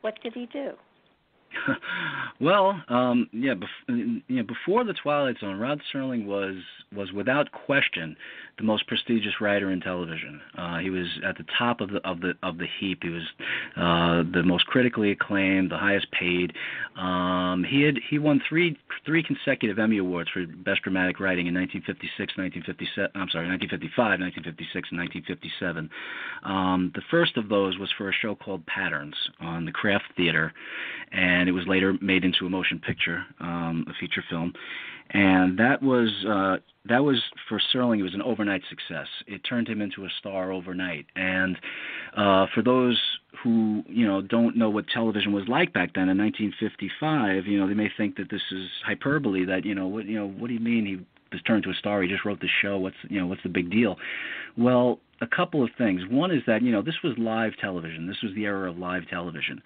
what did he do? Well, before the Twilight Zone, Rod Serling was without question the most prestigious writer in television. He was at the top of the heap. He was the most critically acclaimed, the highest paid. He won three consecutive Emmy Awards for Best Dramatic Writing in 1955, 1956, and 1957. The first of those was for a show called Patterns on the Kraft Theater, and it was later made into a motion picture, a feature film. And that was for Serling. It was an overnight success. It turned him into a star overnight. And for those who don't know what television was like back then in 1955, they may think that this is hyperbole. That what do you mean he was turned to a star? He just wrote the show. What's the big deal? Well, a couple of things. One is that this was live television. This was the era of live television,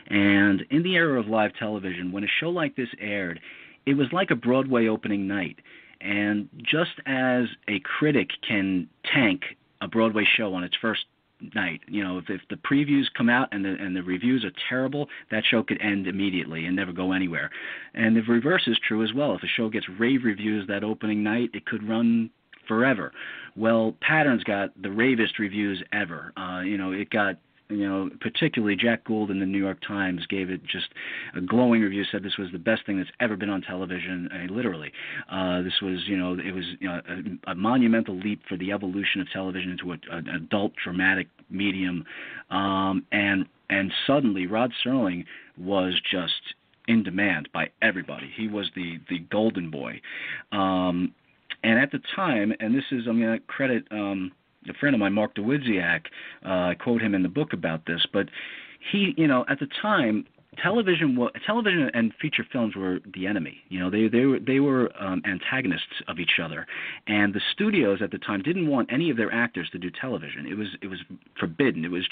and in the era of live television, when a show like this aired, it was like a Broadway opening night. And just as a critic can tank a Broadway show on its first night, if the previews come out and the reviews are terrible, that show could end immediately and never go anywhere. And the reverse is true as well. If a show gets rave reviews that opening night, it could run forever. Well, Patterns got the ravest reviews ever. It got, particularly Jack Gould in the New York Times gave it just a glowing review, said this was the best thing that's ever been on television. Literally. This was, it was a monumental leap for the evolution of television into an adult dramatic medium. And suddenly Rod Serling was just in demand by everybody. He was the golden boy. And at the time, and this is, I'm going to credit a friend of mine, Mark DeWidziak, I quote him in the book about this, but he, at the time, television and feature films were the enemy. They were antagonists of each other, and the studios at the time didn't want any of their actors to do television. It was forbidden. It was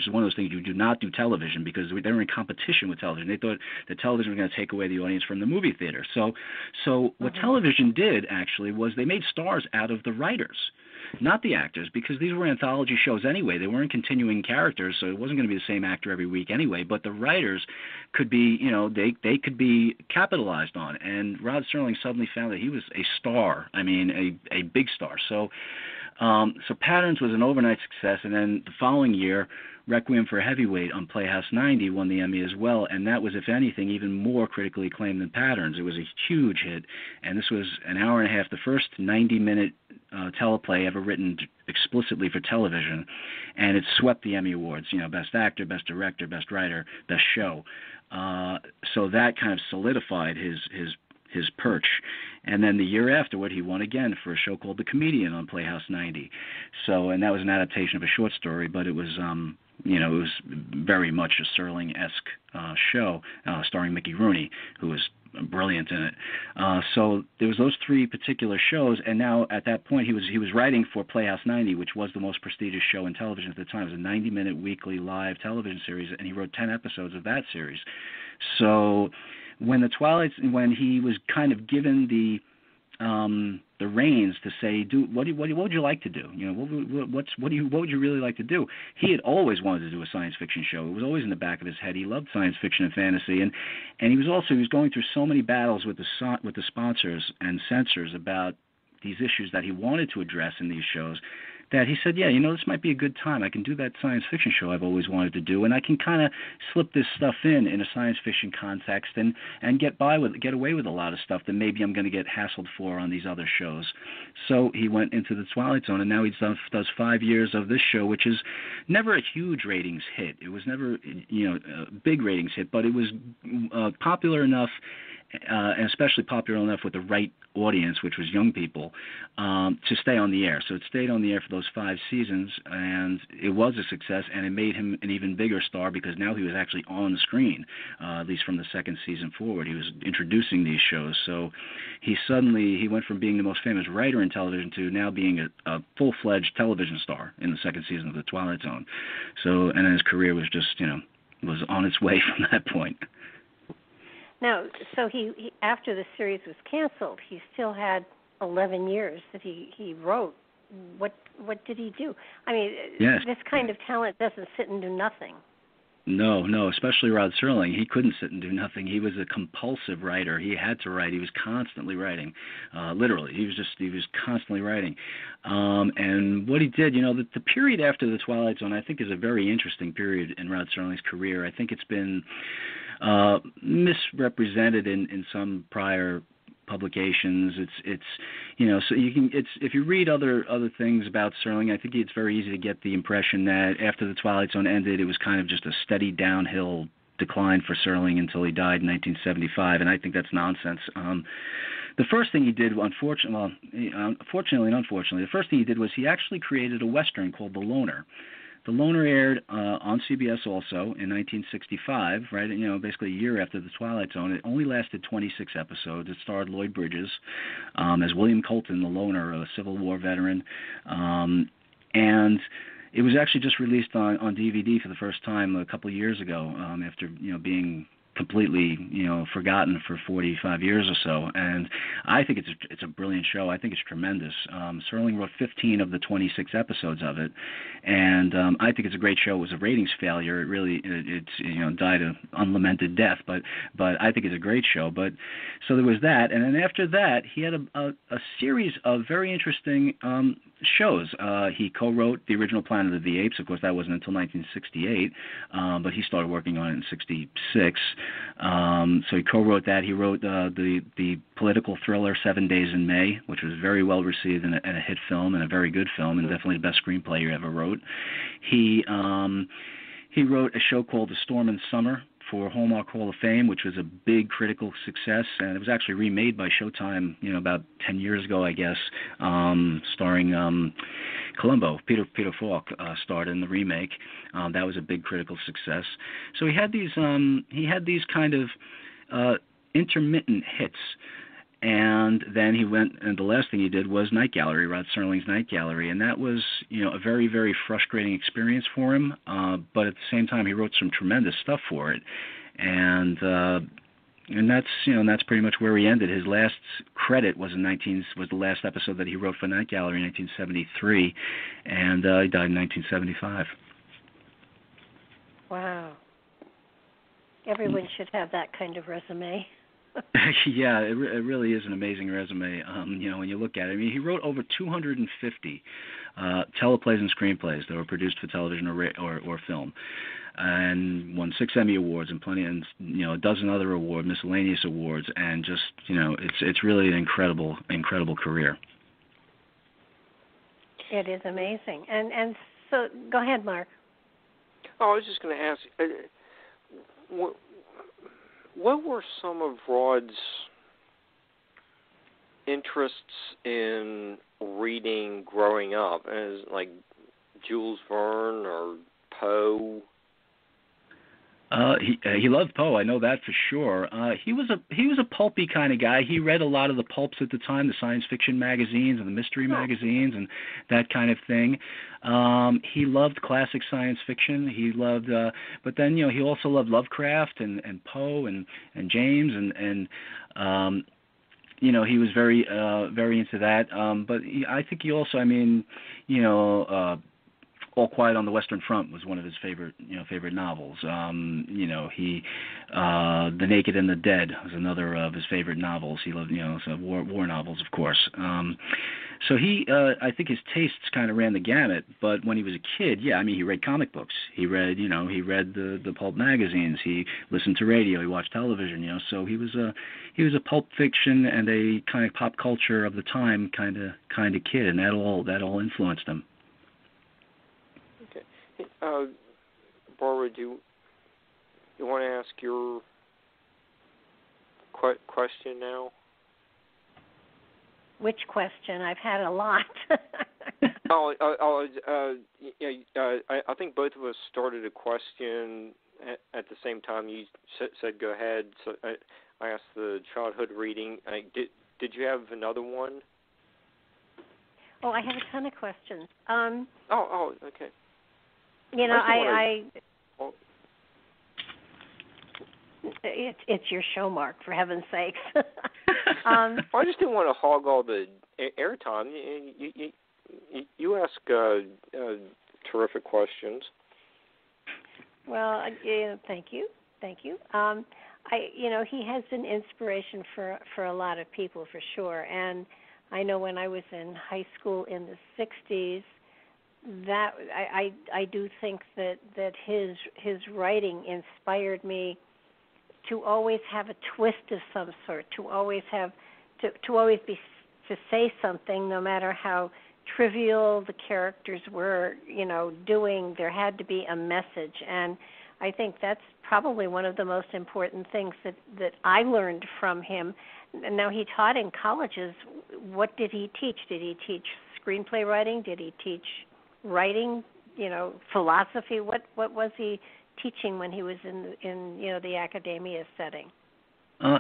one of those things, you do not do television, because they were in competition with television. They thought that television was going to take away the audience from the movie theater. So what television did actually was they made stars out of the writers, not the actors, because these were anthology shows anyway. They weren't continuing characters, so it wasn't going to be the same actor every week anyway. But the writers could be, they could be capitalized on. And Rod Serling suddenly found that he was a star. I mean, a big star. So Patterns was an overnight success, and then the following year, Requiem for a Heavyweight on Playhouse 90 won the Emmy as well, and that was, if anything, even more critically acclaimed than Patterns. It was a huge hit, and this was an hour and a half, the first 90-minute teleplay ever written explicitly for television, and it swept the Emmy Awards, Best Actor, Best Director, Best Writer, Best Show. So that kind of solidified his perch. And then the year afterward, he won again for a show called The Comedian on Playhouse 90. And that was an adaptation of a short story, but it was it was very much a Serling-esque show, starring Mickey Rooney, who was brilliant in it. So there was those three particular shows, and now at that point he was writing for Playhouse 90, which was the most prestigious show in television at the time. It was a 90-minute weekly live television series, and he wrote 10 episodes of that series. So when he was kind of given the reins to say, what would you like to do? What would you really like to do? He had always wanted to do a science fiction show. It was always in the back of his head. He loved science fiction and fantasy, and he was going through so many battles with the sponsors and censors about these issues that he wanted to address in these shows, that he said, this might be a good time. I can do that science fiction show I've always wanted to do, and I can kind of slip this stuff in a science fiction context and get away with a lot of stuff that maybe I'm going to get hassled for on these other shows. So he went into the Twilight Zone, and now he does 5 years of this show, which is never a huge ratings hit. It was never a big ratings hit, but it was popular enough, and especially popular enough with the right audience, which was young people, to stay on the air. So it stayed on the air for those 5 seasons, and it was a success, and it made him an even bigger star because now he was actually on the screen, at least from the second season forward. He was introducing these shows. So he went from being the most famous writer in television to now being a full-fledged television star in the second season of The Twilight Zone. So, and then his career was just, was on its way from that point. Now, so he after the series was canceled, he still had 11 years that he wrote what did he do? I mean, Yes. this kind of talent doesn't sit and do nothing. No, especially Rod Serling. He couldn't sit and do nothing. He was a compulsive writer. He had to write. He was constantly writing, literally. He was constantly writing. And what he did, the period after the Twilight Zone, I think, is a very interesting period in Rod Serling's career. I think it's been misrepresented in some prior publications. It's so if you read other things about Serling, I think it's very easy to get the impression that after the Twilight Zone ended, it was kind of just a steady downhill decline for Serling until he died in 1975, and I think that's nonsense. The first thing he did, fortunately and unfortunately, the first thing he did was he actually created a Western called The Loner. The Loner aired on CBS also in 1965, right? Basically a year after the Twilight Zone. It only lasted 26 episodes. It starred Lloyd Bridges as William Colton, the Loner, a Civil War veteran, and it was actually just released on DVD for the first time a couple of years ago, after being completely forgotten for 45 years or so, and I think it's a brilliant show. I think it's tremendous. Serling wrote 15 of the 26 episodes of it, and I think it's a great show. It was a ratings failure. It died an unlamented death, but I think it's a great show. But so there was that, and then after that he had a series of very interesting shows. He co-wrote the original Planet of the Apes. Of course, that wasn't until 1968, but he started working on it in 66. So he co-wrote that. He wrote the political thriller 7 Days in May, which was very well received and a hit film and a very good film, and definitely the best screenplay he ever wrote. He wrote a show called The Storm in Summer for Hallmark Hall of Fame, which was a big critical success, and it was actually remade by Showtime, about 10 years ago, I guess, starring Columbo. Peter Falk starred in the remake. That was a big critical success. So he had these kind of intermittent hits. And then he went, and the last thing he did was Night Gallery, Rod Serling's Night Gallery, and that was, a very, very frustrating experience for him. But at the same time, he wrote some tremendous stuff for it, and that's pretty much where he ended. His last credit was was the last episode that he wrote for Night Gallery in 1973, and he died in 1975. Wow. Everyone should have that kind of resume. Yeah, it really is an amazing resume. When you look at it, I mean, he wrote over 250 teleplays and screenplays that were produced for television or film, and won 6 Emmy awards and a dozen other miscellaneous awards, and just it's really an incredible career. It is amazing, and so go ahead, Mark. Oh, I was just going to ask. What were some of Rod's interests in reading growing up, as like Jules Verne or Poe? He loved Poe. I know that for sure. He was a pulpy kind of guy. He read a lot of the pulps at the time, the science fiction magazines and the mystery magazines and that kind of thing. He loved classic science fiction. He loved, but then he also loved Lovecraft and Poe and James and he was very into that. But I think he also, All Quiet on the Western Front was one of his favorite novels. The Naked and the Dead was another of his favorite novels. He loved, war novels, of course. So I think his tastes kind of ran the gamut. But when he was a kid, he read comic books. He read the pulp magazines. He listened to radio. He watched television. So he was a pulp fiction and a kind of pop culture of the time kind of kid, and that all influenced him. Barbara, do you want to ask your question now? Which question? I've had a lot. I think both of us started a question at the same time. You said go ahead. So I asked the childhood reading. Did you have another one? Oh, I have a ton of questions. Okay. It's your show, Mark, for heaven's sakes. I just didn't want to hog all the airtime. you ask terrific questions. Well, thank you. He has been inspiration for a lot of people, for sure. And I know when I was in high school in the '60s, that I do think that his writing inspired me to always have a twist of some sort, to always say something, no matter how trivial the characters were, doing. There had to be a message, and I think that's probably one of the most important things that I learned from him. And now, he taught in colleges. What did he teach? Did he teach screenplay writing? Did he teach writing? Philosophy? What was he teaching when he was in the academia setting?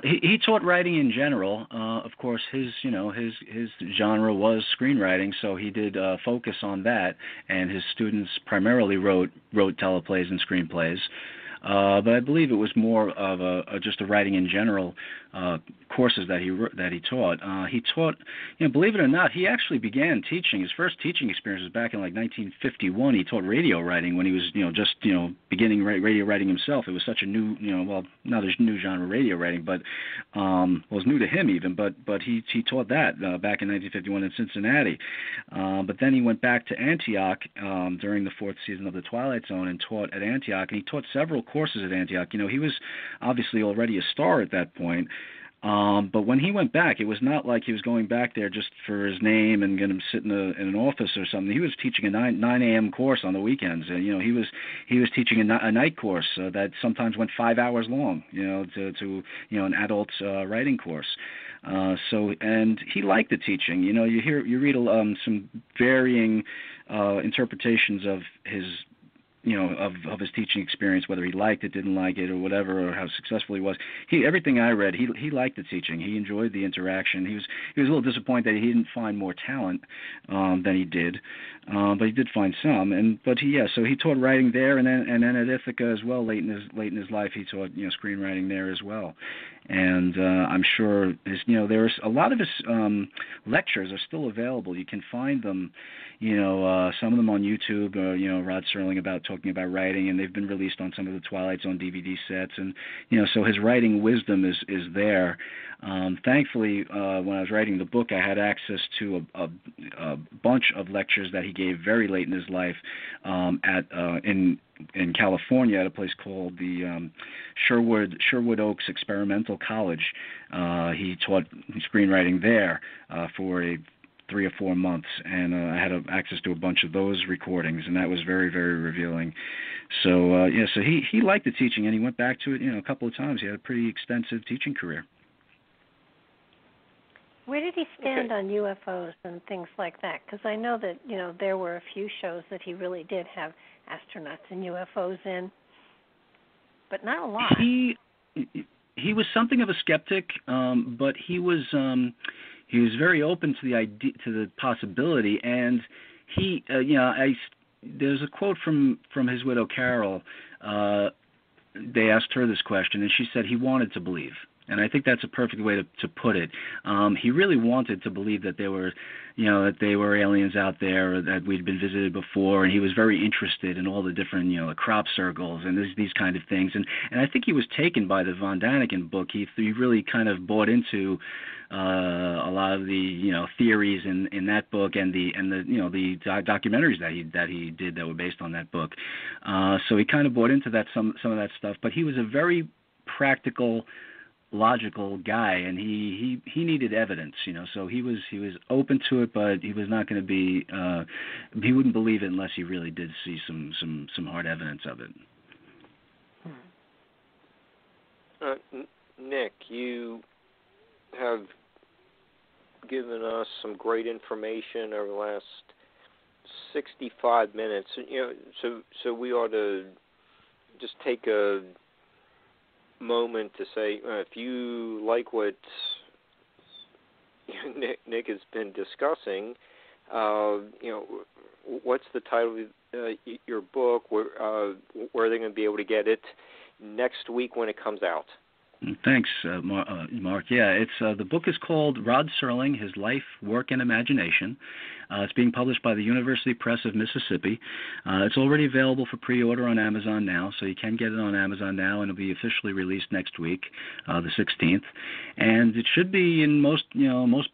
He taught writing in general. Of course, his genre was screenwriting, so he did focus on that. And his students primarily wrote teleplays and screenplays. But I believe it was more of just a writing in general courses that he taught. He taught, believe it or not, he actually began teaching. His first teaching experience was back in 1951. He taught radio writing when he was just beginning radio writing himself. It was such a new not a new genre, radio writing, but was new to him even. But he taught that back in 1951 in Cincinnati. But then he went back to Antioch during the fourth season of the Twilight Zone and taught at Antioch. And he taught several courses at Antioch. He was obviously already a star at that point. But when he went back, it was not like he was going back there just for his name and going to sit in an office or something. He was teaching a 9 a.m. course on the weekends. And, he was teaching a night course that sometimes went 5 hours long, to an adult writing course. And he liked the teaching. You read some varying interpretations of his of his teaching experience, whether he liked it, didn't like it, or whatever, or how successful he was. Everything I read, he liked the teaching. He enjoyed the interaction. He was a little disappointed that he didn't find more talent than he did, but he did find some. So he taught writing there, and then at Ithaca as well. Late in his life, he taught screenwriting there as well. And I'm sure there's a lot of his lectures are still available. You can find them, some of them on YouTube. Rod Serling talking about writing, and they've been released on some of the Twilight Zone DVD sets. And so his writing wisdom is there. Thankfully, when I was writing the book, I had access to a bunch of lectures that he gave very late in his life in California at a place called the Sherwood Oaks Experimental College. He taught screenwriting there for 3 or 4 months, and I had access to a bunch of those recordings, and that was very, very revealing. So so he liked the teaching, and he went back to it a couple of times. He had a pretty extensive teaching career. Where did he stand on UFOs and things like that? Because I know that there were a few shows that he really did have astronauts and UFOs in, but not a lot. He was something of a skeptic, but he was very open to the idea, to the possibility, and he there's a quote from his widow Carol. They asked her this question, and she said he wanted to believe. And I think that's a perfect way to put it. He really wanted to believe that there were, that they were aliens out there, or that we'd been visited before, and he was very interested in all the different, the crop circles and these kind of things. And I think he was taken by the Von Daniken book. He really kind of bought into a lot of the theories in that book, and the documentaries that he did that were based on that book. So he kind of bought into that some of that stuff. But he was a very practical, logical guy, and he needed evidence, so he was open to it, but he was not going to be he wouldn't believe it unless he really did see some hard evidence of it. Nick, you have given us some great information over the last 65 minutes, so we ought to just take a moment to say, if you like what Nick has been discussing, what's the title of your book? Where are they going to be able to get it next week when it comes out? Thanks, Mark. Yeah, it's the book is called Rod Serling: His Life, Work, and Imagination. It's being published by the University Press of Mississippi. It's already available for pre-order on Amazon now, so you can get it on Amazon now, and it'll be officially released next week, the 16th. And it should be in most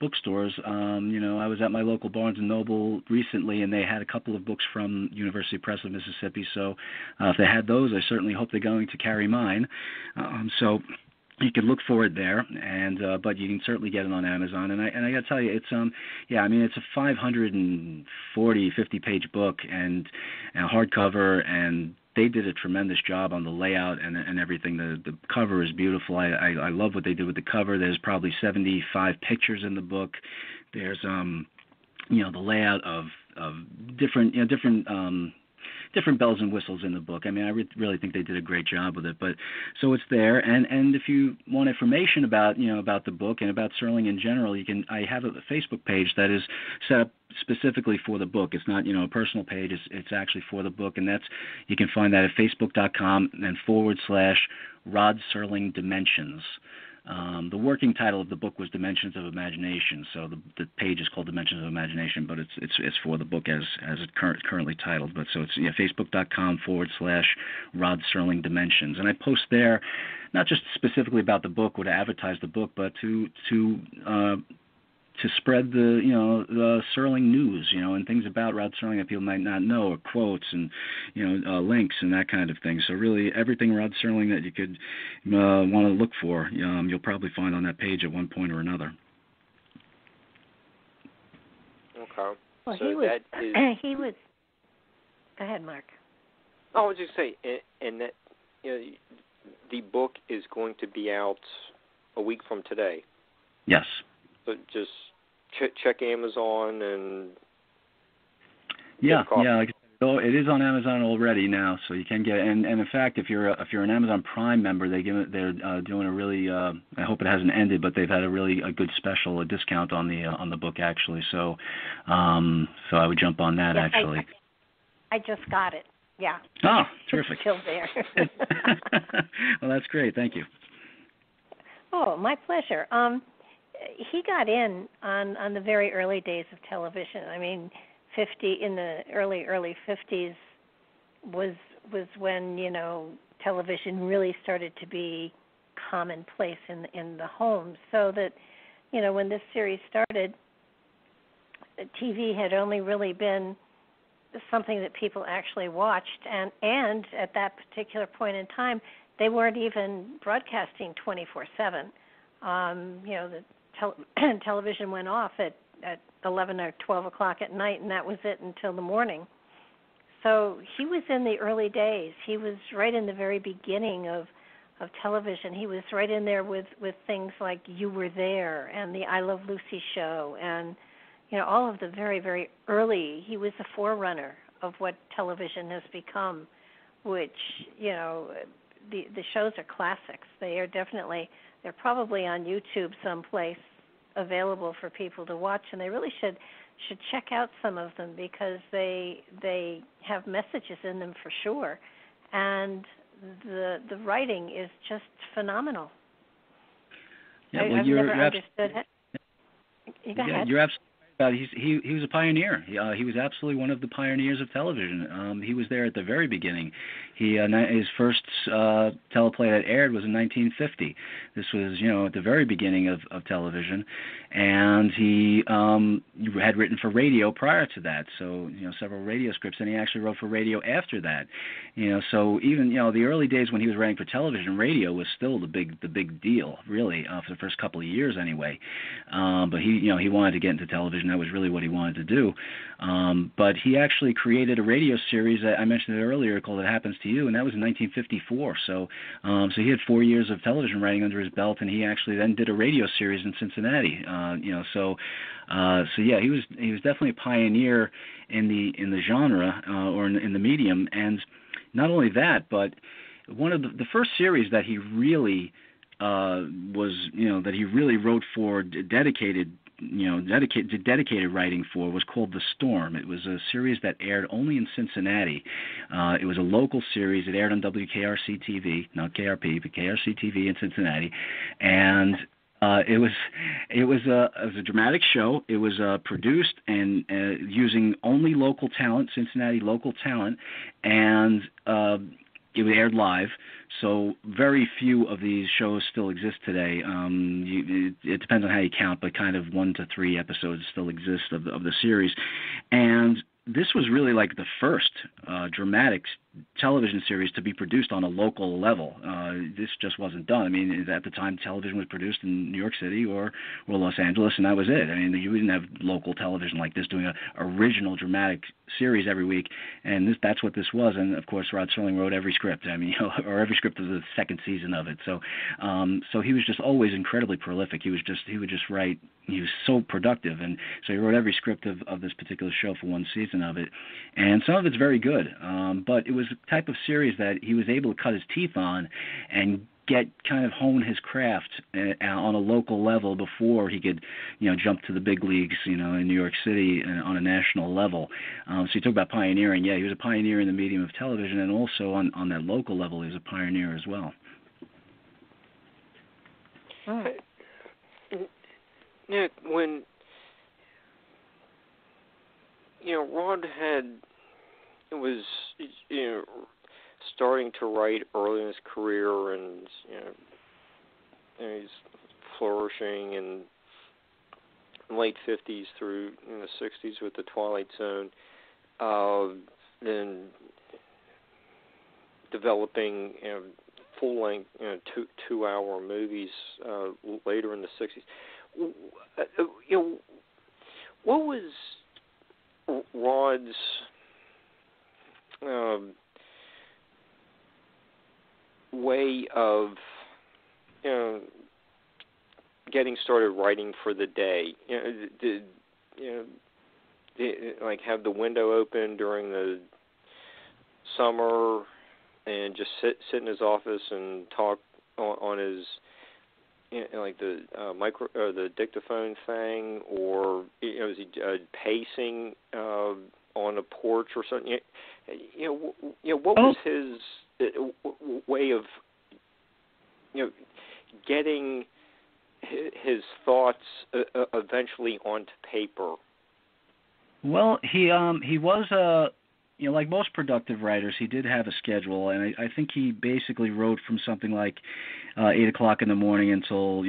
bookstores. I was at my local Barnes & Noble recently, and they had a couple of books from University Press of Mississippi, so if they had those, I certainly hope they're going to carry mine. So you can look for it there, and but you can certainly get it on Amazon. And I got to tell you, it's it's a 50-page book and hardcover, and they did a tremendous job on the layout and everything. The cover is beautiful. I love what they did with the cover. There's probably 75 pictures in the book. There's the layout of different different bells and whistles in the book. I mean, I really think they did a great job with it. But so it's there, and if you want information about the book and about Serling in general, I have a Facebook page that is set up specifically for the book. It's not a personal page. It's actually for the book, and you can find that at facebook.com and /Rod Serling Dimensions. The working title of the book was Dimensions of Imagination, so the page is called Dimensions of Imagination, but it's for the book as it's currently titled. But so it's facebook.com /Rod Serling Dimensions, and I post there not just specifically about the book or to advertise the book, but to spread the Serling news, and things about Rod Serling that people might not know, or quotes and links and that kind of thing. So really, everything Rod Serling that you could want to look for, you'll probably find on that page at one point or another. Okay. Well, so he was. Go ahead, Mark. I was just say, and that the book is going to be out a week from today. Yes. So just check Amazon and like I said, it is on Amazon already now, so you can get it. And in fact, if you're an Amazon Prime member, they're doing a really I hope it hasn't ended, but they've had a good special, a discount on the book actually. So so I would jump on that actually. I just got it. Yeah. Oh, terrific. It's still there. Well, that's great. Thank you. Oh, my pleasure. He got in on the very early days of television. I mean, in the early 50s was when television really started to be commonplace in the home. So that when this series started, TV had only really been something that people actually watched, and at that particular point in time, they weren't even broadcasting 24/7. The television went off at 11 or 12 o'clock at night, and that was it until the morning. So he was in the early days. He was right in the very beginning of television. He was right in there with things like You Were There and the I Love Lucy show, and all of the very, very early. He was a forerunner of what television has become, which the shows are classics. They're probably on YouTube someplace available for people to watch, and they really should check out some of them because they have messages in them for sure, and the writing is just phenomenal. Yeah, well, I've never understood it. Go ahead. You're absolutely. He was a pioneer. He was absolutely one of the pioneers of television. He was there at the very beginning. His first teleplay that aired was in 1950. This was at the very beginning of television, and he had written for radio prior to that. So several radio scripts, and he actually wrote for radio after that. So even the early days when he was writing for television, radio was still the big deal, really, for the first couple of years anyway. But he wanted to get into television. That was really what he wanted to do. But he actually created a radio series, I mentioned it earlier, called It Happens to You, and that was in 1954. So he had 4 years of television writing under his belt, and he actually then did a radio series in Cincinnati. So yeah, he was definitely a pioneer in the genre or in the medium. And not only that, but one of the first series that he really that he really wrote for, dedicated writing for, was called The Storm. It was a series that aired only in Cincinnati. It was a local series. It aired on WKRC TV, not KRP, but KRC TV in Cincinnati. And It was a dramatic show. It was produced and using only local talent, Cincinnati local talent, and it aired live. So very few of these shows still exist today. It depends on how you count, but kind of 1 to 3 episodes still exist of the series, and this was really like the first dramatic television series to be produced on a local level. This just wasn't done. I mean, at the time, television was produced in New York City or Los Angeles, and that was it. I mean, you didn't have local television like this doing an original dramatic series every week, and that's what this was. And of course, Rod Serling wrote every script. I mean, or every script of the second season of it. So he was just always incredibly prolific. He would just write. He was so productive, and so he wrote every script of this particular show for one season of it, and some of it's very good. But it was a type of series that he was able to cut his teeth on and hone his craft on a local level before he could, jump to the big leagues, in New York City on a national level. So you talk about pioneering. Yeah, he was a pioneer in the medium of television, and also on that local level, he was a pioneer as well. Oh. Nick, when Rod was starting to write early in his career, and he's flourishing in late 50s through the 60s with the Twilight Zone, then developing full-length 2-hour movies later in the 60s. What was Rod's way of getting started writing for the day? Did like have the window open during the summer and just sit in his office and talk on his like the the dictaphone thing, or is he pacing on a porch or something? What was his way of getting his thoughts eventually onto paper? Well, he was like most productive writers, he did have a schedule, and I think he basically wrote from something like 8 o'clock in the morning until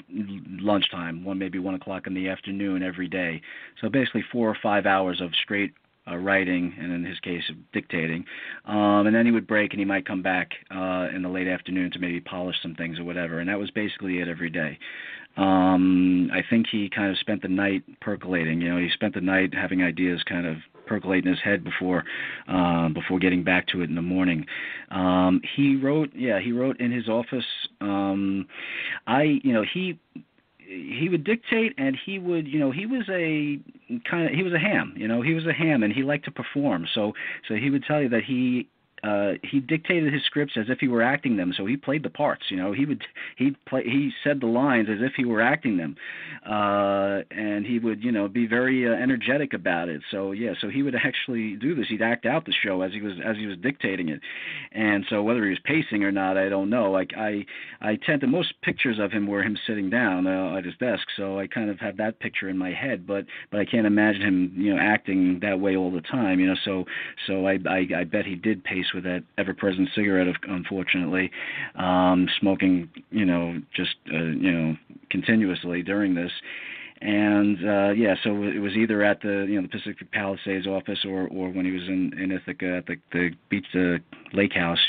lunchtime, maybe 1 o'clock in the afternoon every day. So basically 4 or 5 hours of straight writing, and in his case, dictating. And then he would break, and he might come back in the late afternoon to maybe polish some things or whatever. And that was basically it every day. I think he kind of spent the night percolating. He spent the night having ideas kind of percolate in his head before getting back to it in the morning. He wrote in his office. He would dictate, and he would, he was a ham, he was a ham, and he liked to perform. So he would tell you that he dictated his scripts as if he were acting them. So he played the parts, he said the lines as if he were acting them, and he would, be very energetic about it. So he would actually do this. He'd act out the show as he was dictating it. And so whether he was pacing or not, I don't know. Like I tend to, most pictures of him were him sitting down at his desk. So I kind of have that picture in my head, but I can't imagine him, acting that way all the time. So I bet he did pace with that ever-present cigarette, unfortunately, smoking, continuously during this. And so it was either at the Pacific Palisades office or when he was in Ithaca at the beach, lake house,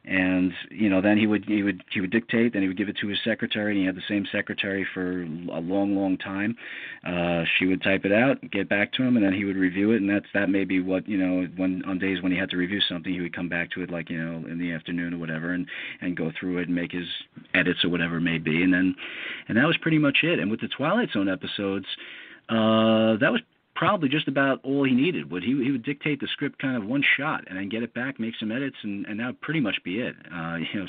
and then he would dictate, then he would give it to his secretary, and he had the same secretary for a long time. She would type it out, get back to him, and then he would review it, and that may be what when on days when he had to review something, he would come back to it like in the afternoon or whatever, and go through it and make his edits or whatever it may be, and that was pretty much it. And with the Twilight Zone episodes, that was probably just about all he needed. He would dictate the script kind of one shot and then get it back, make some edits, and that would pretty much be it.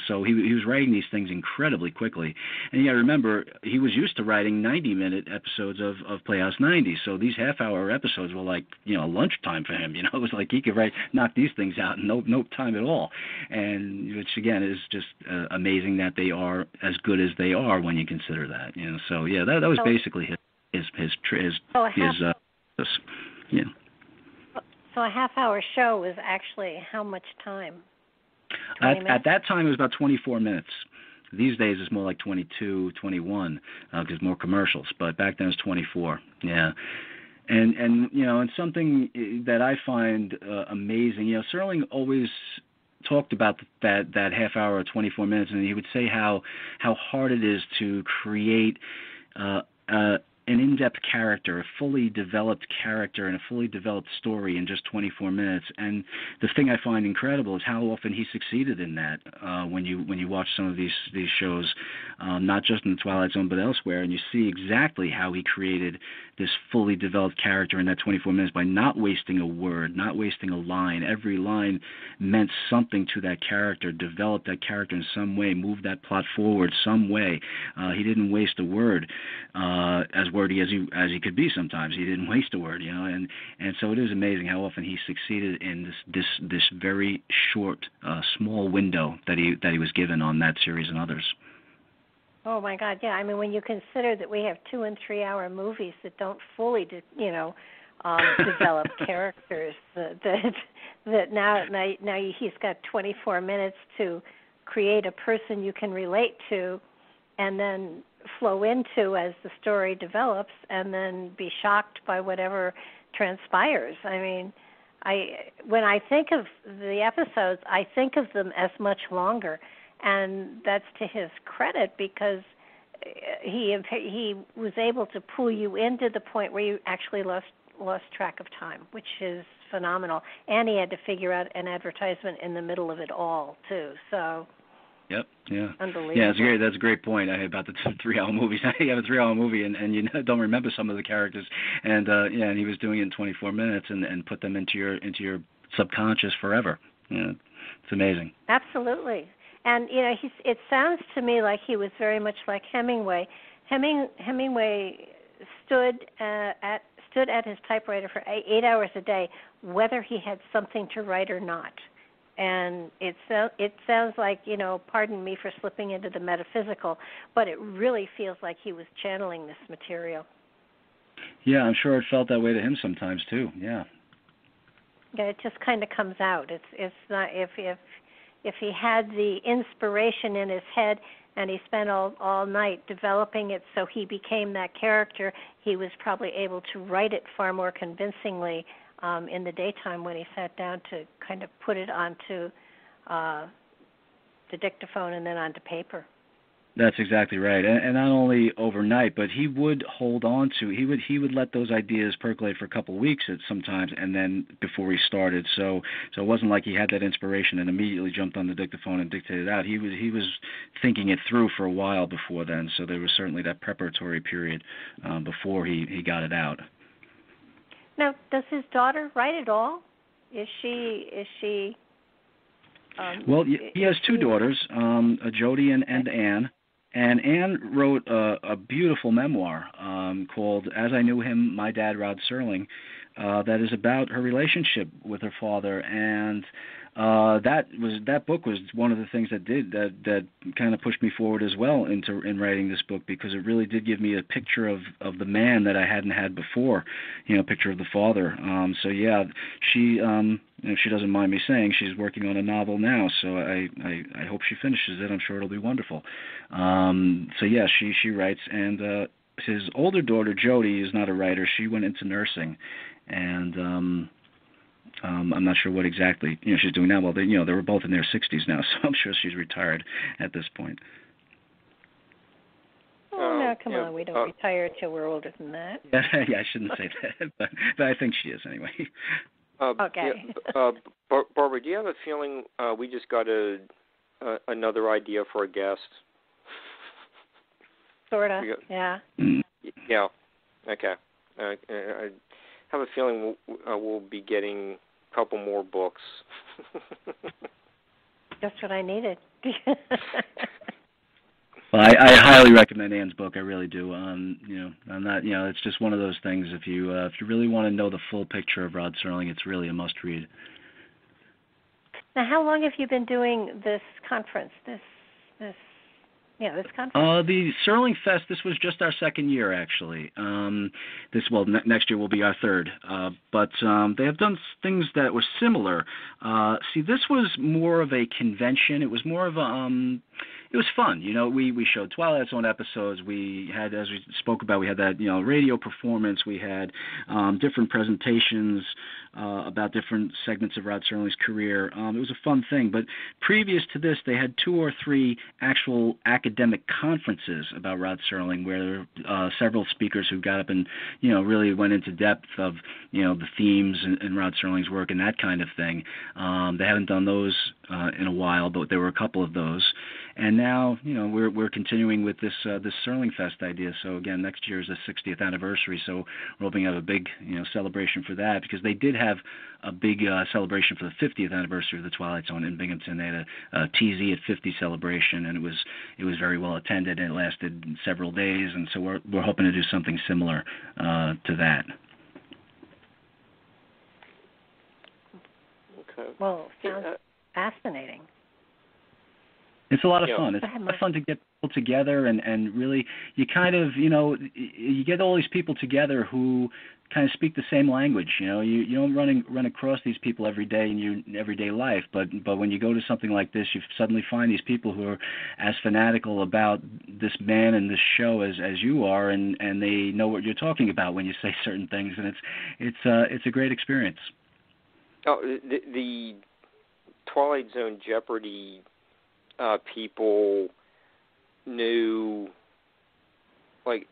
So he was writing these things incredibly quickly. And you got to remember, he was used to writing 90-minute episodes of Playhouse 90. So these half-hour episodes were like, lunchtime for him. It was like he could knock these things out in no time at all. And which again is just amazing that they are as good as they are when you consider that. So yeah, that was basically his yeah. So a half-hour show was actually how much time? At that time, it was about 24 minutes. These days, it's more like 22, 21, because more commercials. But back then, it was 24. Yeah. And something that I find amazing. Serling always talked about that half hour or 24 minutes, and he would say how hard it is to create an in-depth character, a fully developed character, and a fully developed story in just 24 minutes. And the thing I find incredible is how often he succeeded in that. When you watch some of these shows, not just in the Twilight Zone but elsewhere, and you see exactly how he created this fully developed character in that 24 minutes by not wasting a word, not wasting a line. Every line meant something to that character, developed that character in some way, moved that plot forward some way. He didn't waste a word, as wordy as he could be sometimes. He didn't waste a word, and so it is amazing how often he succeeded in this very short, small window that he was given on that series and others. Oh my God, yeah. I mean, when you consider that we have 2- and 3-hour movies that don't fully, develop characters, that now he's got 24 minutes to create a person you can relate to, and then flow into as the story develops, and then be shocked by whatever transpires. I mean, when I think of the episodes, I think of them as much longer. And that's to his credit, because he was able to pull you into the point where you actually lost track of time, which is phenomenal. And he had to figure out an advertisement in the middle of it all too. So. Yep. Yeah. Unbelievable. Yeah, that's a great point about the 3-hour movies. You have a 3-hour movie and you don't remember some of the characters, and and he was doing it in 24 minutes and put them into your subconscious forever. It's amazing. Absolutely. And it sounds to me like he was very much like Hemingway. Hemingway stood at his typewriter for 8 hours a day, whether he had something to write or not. And it sounds like, pardon me for slipping into the metaphysical, but it really feels like he was channeling this material. Yeah, I'm sure it felt that way to him sometimes too. Yeah. Yeah, it just kind of comes out. It's not if he had the inspiration in his head and he spent all night developing it so he became that character, he was probably able to write it far more convincingly in the daytime when he sat down to kind of put it onto the dictaphone and then onto paper. That's exactly right, and not only overnight, but he would hold on to. He would let those ideas percolate for a couple of weeks sometimes, and then before he started. So it wasn't like he had that inspiration and immediately jumped on the dictaphone and dictated it out. He was thinking it through for a while before then. So there was certainly that preparatory period before he got it out. Now, does his daughter write at all? Is she? Well, he has two daughters, Jody and Anne. And Anne wrote a beautiful memoir called As I Knew Him, My Dad, Rod Serling, that is about her relationship with her father. And that book was one of the things that kind of pushed me forward as well in writing this book, because it really did give me a picture of the man that I hadn't had before, a picture of the father. So yeah, she she doesn't mind me saying she's working on a novel now, so I hope she finishes it. I'm sure it'll be wonderful. So yeah, she writes, and his older daughter Jody is not a writer. She went into nursing, and I'm not sure what exactly she's doing now. Well, they were both in their 60s now, so I'm sure she's retired at this point. Oh no, come on, we don't retire till we're older than that. Yeah, I shouldn't say that, but I think she is anyway. Okay. Yeah, Barbara, do you have a feeling we just got another idea for a guest? Sort of, yeah. Yeah. Okay. have a feeling we'll be getting a couple more books. That's what I needed. Well, I highly recommend Anne's book. I really do. I'm not. It's just one of those things. If you really want to know the full picture of Rod Serling, it's really a must-read. Now, how long have you been doing this conference? This conference. The Serling Fest. This was just our second year, actually. Next year will be our third. But they have done things that were similar. This was more of a convention. It was more of a. It was fun. We showed Twilight's own episodes. We had, as we spoke about, we had that, radio performance. We had different presentations about different segments of Rod Serling's career. It was a fun thing. But previous to this, they had 2 or 3 actual academic conferences about Rod Serling where there were several speakers who got up and, really went into depth of, the themes in Rod Serling's work and that kind of thing. They haven't done those in a while, but there were a couple of those. And now, we're continuing with this Serling Fest idea. So again, next year is the 60th anniversary. So we're hoping to have a big, celebration for that, because they did have a big celebration for the 50th anniversary of the Twilight Zone in Binghamton. They had a TZ at 50 celebration, and it was very well attended, and it lasted several days. And so we're hoping to do something similar to that. Okay. Well, sounds fascinating. It's a lot of fun. It's a lot of fun to get people together and really, you kind of, you get all these people together who kind of speak the same language. You don't run across these people every day in your everyday life, but when you go to something like this, you suddenly find these people who are as fanatical about this man and this show as you are, and they know what you're talking about when you say certain things, and it's a great experience. Oh, the Twilight Zone Jeopardy people knew like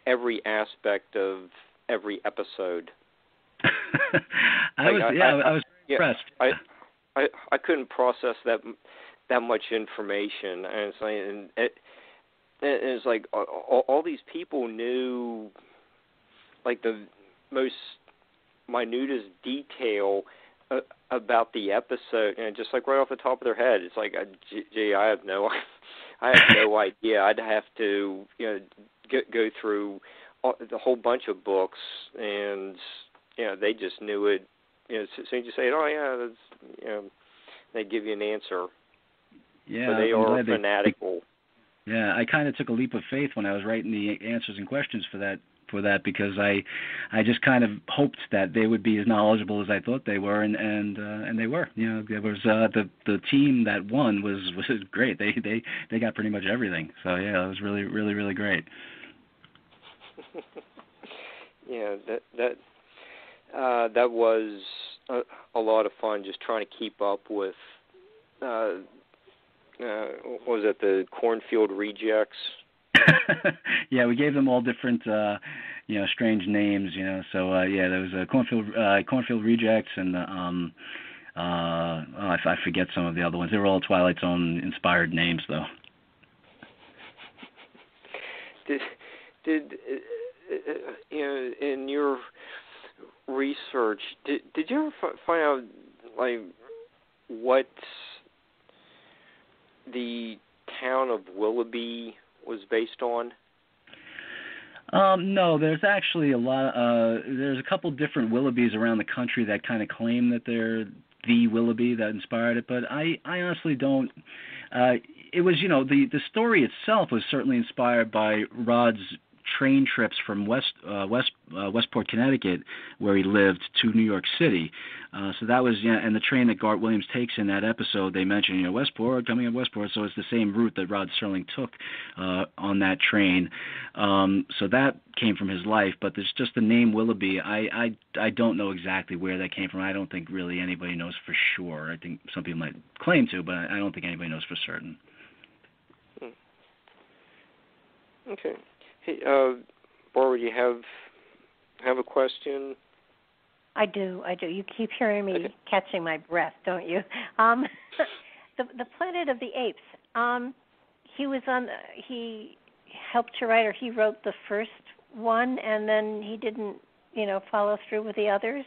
every aspect of every episode. I was impressed. I couldn't process that much information, and it's like all these people knew like the most minutest detail about the episode, and just like right off the top of their head, it's like, gee, I have no idea. I'd have to, go through the whole bunch of books, and they just knew it. As soon as you say, they give you an answer. Yeah, so they are fanatical. Yeah, I kind of took a leap of faith when I was writing the answers and questions for that, because I just kind of hoped that they would be as knowledgeable as I thought they were, and they were. There was the team that won was great. They got pretty much everything. So yeah, it was really, really, really great. Yeah, that was a lot of fun, just trying to keep up with. What was it, the Cornfield Rejects? Yeah, we gave them all different, strange names, So there was a Cornfield Rejects, and I forget some of the other ones. They were all Twilight Zone inspired names, though. Did in your research, did you ever find out like what the town of Willoughby was based on? No, there's actually there's a couple different Willoughbys around the country that kind of claim that they're the Willoughby that inspired it, but I honestly don't. It was, the story itself was certainly inspired by Rod's train trips from Westport, Connecticut, where he lived, to New York City. So that was, and the train that Garth Williams takes in that episode, they mention, Westport, coming up Westport, so it's the same route that Rod Serling took on that train. So that came from his life, but there's just the name Willoughby. I don't know exactly where that came from. I don't think really anybody knows for sure. I think some people might claim to, but I don't think anybody knows for certain. Okay. Hey, Barbara, do you have a question? I do. You keep hearing me catching my breath, don't you? The Planet of the Apes. He helped to write, or he wrote the first one, and then he didn't follow through with the others?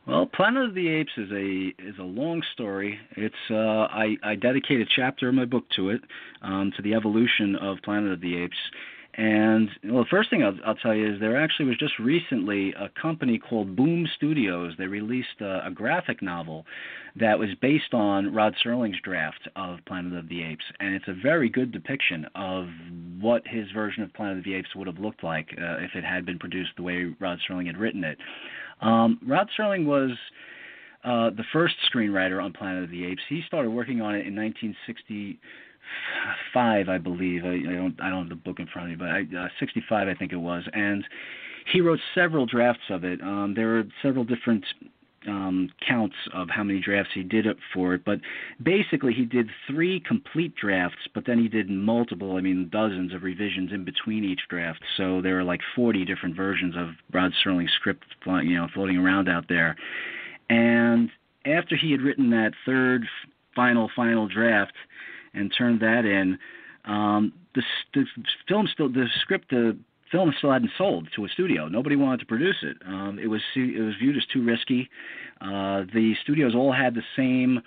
Well, Planet of the Apes is a long story. It's I dedicate a chapter of my book to it, to the evolution of Planet of the Apes. And well, the first thing I'll tell you is there actually was just recently a company called Boom Studios. They released a graphic novel that was based on Rod Serling's draft of Planet of the Apes, and it's a very good depiction of what his version of Planet of the Apes would have looked like if it had been produced the way Rod Serling had written it. Rod Serling was the first screenwriter on Planet of the Apes. He started working on it in 1965, I believe. I don't have the book in front of me, but 65, I think it was. And he wrote several drafts of it. There were several different counts of how many drafts he did it for it, but basically he did 3 complete drafts, but then he did multiple, dozens of revisions in between each draft. So there are like 40 different versions of Rod Serling's script, floating around out there. And after he had written that third final draft and turned that in, the film still hadn't sold to a studio. Nobody wanted to produce it. It was viewed as too risky. The studios all had the same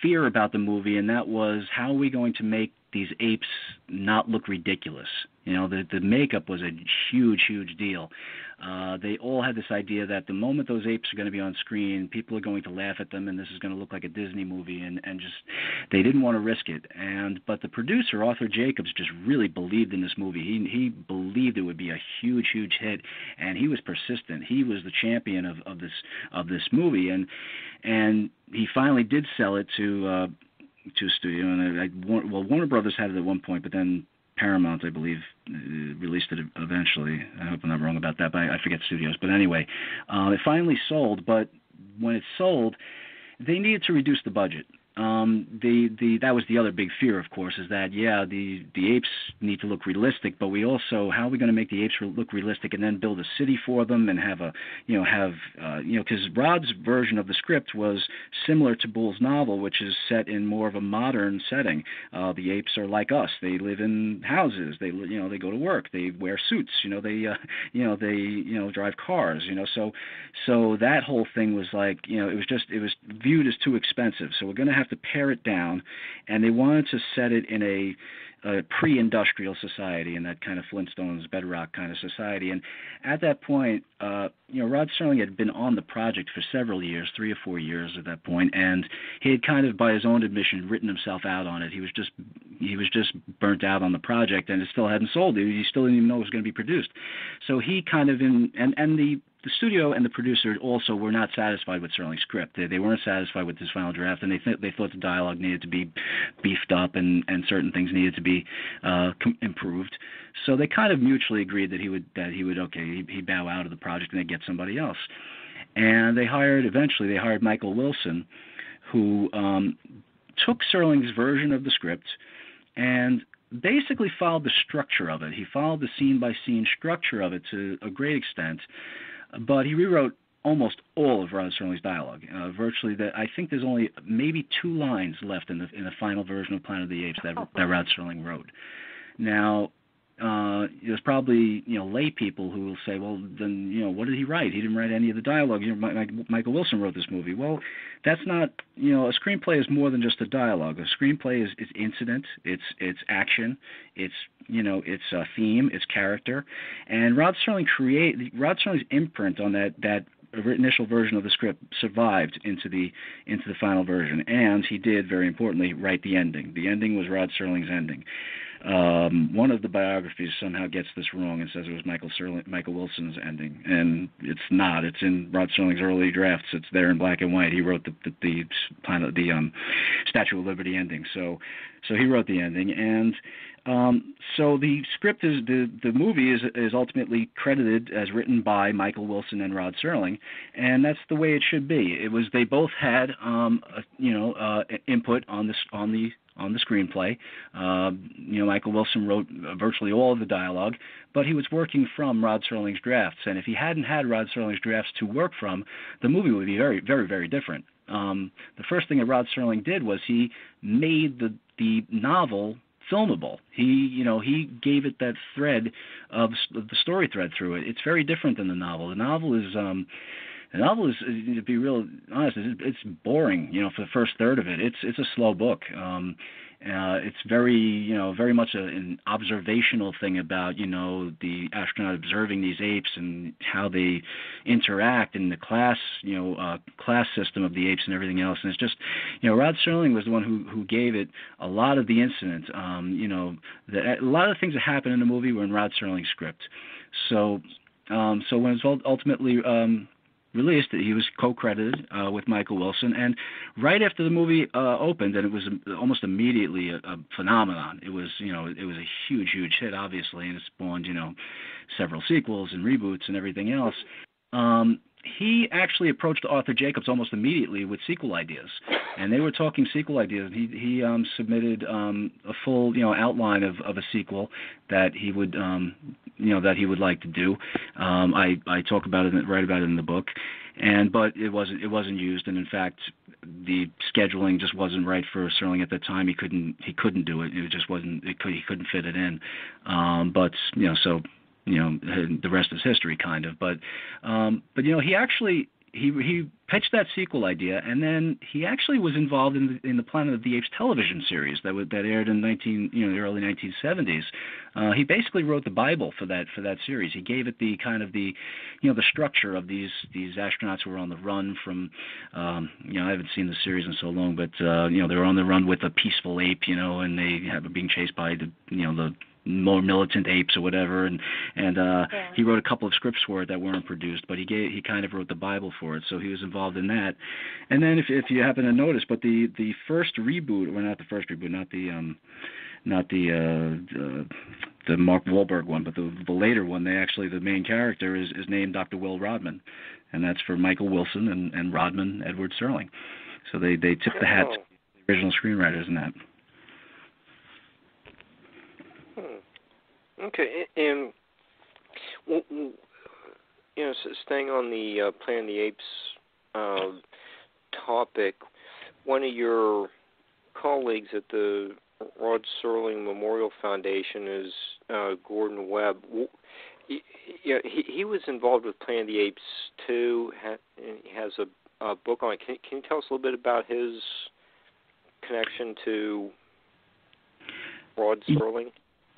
fear about the movie, and that was, how are we going to make these apes not look ridiculous? The makeup was a huge deal. They all had this idea that the moment those apes are going to be on screen, people are going to laugh at them, and this is going to look like a Disney movie, and just they didn't want to risk it. But the producer, Arthur Jacobs, just really believed in this movie. He believed it would be a huge hit, and he was persistent. He was the champion of this movie, and he finally did sell it to a studio. And Warner Brothers had it at one point, but then Paramount, I believe, released it eventually. I hope I'm not wrong about that, but I forget studios. But anyway, it finally sold, but when it sold, they needed to reduce the budget. That was the other big fear, of course, is that, the apes need to look realistic, but we also, how are we going to make the apes look realistic and then build a city for them and because Rod's version of the script was similar to Boole's novel, which is set in more of a modern setting. The apes are like us. They live in houses. They go to work. They wear suits. They drive cars. So that whole thing was like, it was viewed as too expensive. So we're going to have to pare it down, and they wanted to set it in a pre-industrial society, in that kind of Flintstones, Bedrock kind of society. And at that point, Rod Serling had been on the project for several years, 3 or 4 years at that point, and he had kind of, by his own admission, written himself out on it. He was just burnt out on the project, and it still hadn't sold. He still didn't even know it was going to be produced. So he kind of the studio and the producer also were not satisfied with Serling's script. They weren't satisfied with his final draft, and they thought the dialogue needed to be beefed up, and certain things needed to be improved. So they kind of mutually agreed that he'd bow out of the project and they'd get somebody else. And eventually they hired Michael Wilson, who took Serling's version of the script and basically followed the structure of it. He followed the scene-by-scene structure of it to a great extent, but he rewrote almost all of Rod Serling's dialogue. Virtually, I think there's only maybe 2 lines left in the final version of Planet of the Apes that Rod Serling wrote. Now, there's probably lay people who will say, well, then what did he write? He didn't write any of the dialogue. Michael Wilson wrote this movie. Well, that's not a screenplay is more than just a dialogue. A screenplay is incident, it's action, it's theme, it's character, and Rod Serling's imprint on that initial version of the script survived into the final version, and he did, very importantly, write the ending. The ending was Rod Serling's ending. One of the biographies somehow gets this wrong and says it was Michael Wilson's ending, and it's not. It's in Rod Serling's early drafts. It's there in black and white. He wrote the Statue of Liberty ending. So he wrote the ending, and so the script the movie is ultimately credited as written by Michael Wilson and Rod Serling, and that's the way it should be. They both had input on the screenplay. Michael Wilson wrote virtually all of the dialogue, but he was working from Rod Serling's drafts, and if he hadn't had Rod Serling's drafts to work from, the movie would be very, very, very different. The first thing that Rod Serling did was he made the novel filmable. He gave it that thread of the story thread through it. It's very different than the novel. The novel is to be real honest, it's boring. For the first third of it, it's a slow book. It's very much an observational thing about, the astronaut observing these apes and how they interact in the class system of the apes and everything else. And it's just, Rod Serling was the one who gave it a lot of the incidents. A lot of the things that happen in the movie were in Rod Serling's script. So when it was ultimately released, he was co-credited with Michael Wilson, and right after the movie opened, and it was almost immediately a phenomenon. It was a huge hit, obviously, and it spawned several sequels and reboots and everything else. He actually approached Arthur Jacobs almost immediately with sequel ideas, and they were talking sequel ideas. He submitted a full outline of a sequel that he would like to do. I talk about it, write about it in the book, but it wasn't used, and in fact the scheduling just wasn't right for Serling at the time. He couldn't do it. It just wasn't. He couldn't fit it in. The rest is history, kind of. But he actually he pitched that sequel idea, and then he actually was involved in the Planet of the Apes television series that aired in the early 1970s. He basically wrote the Bible for that series. He gave it the kind of the structure of these astronauts who were on the run from I haven't seen the series in so long, but they were on the run with a peaceful ape, and they were being chased by the more militant apes or whatever, and he wrote a couple of scripts for it that weren't produced, but he kind of wrote the Bible for it, so he was involved in that. And then if you happen to notice, but the first reboot, well, not the first reboot, not the Mark Wahlberg one, but the later one, the main character is named Dr. Will Rodman, and that's for Michael Wilson and Rodman Edward Serling. So they tipped the hat to the original screenwriters in that. Okay, and staying on the Planet of the Apes topic, one of your colleagues at the Rod Serling Memorial Foundation is Gordon Webb. He was involved with Planet of the Apes too. He has a book on it. Can you tell us a little bit about his connection to Rod Serling?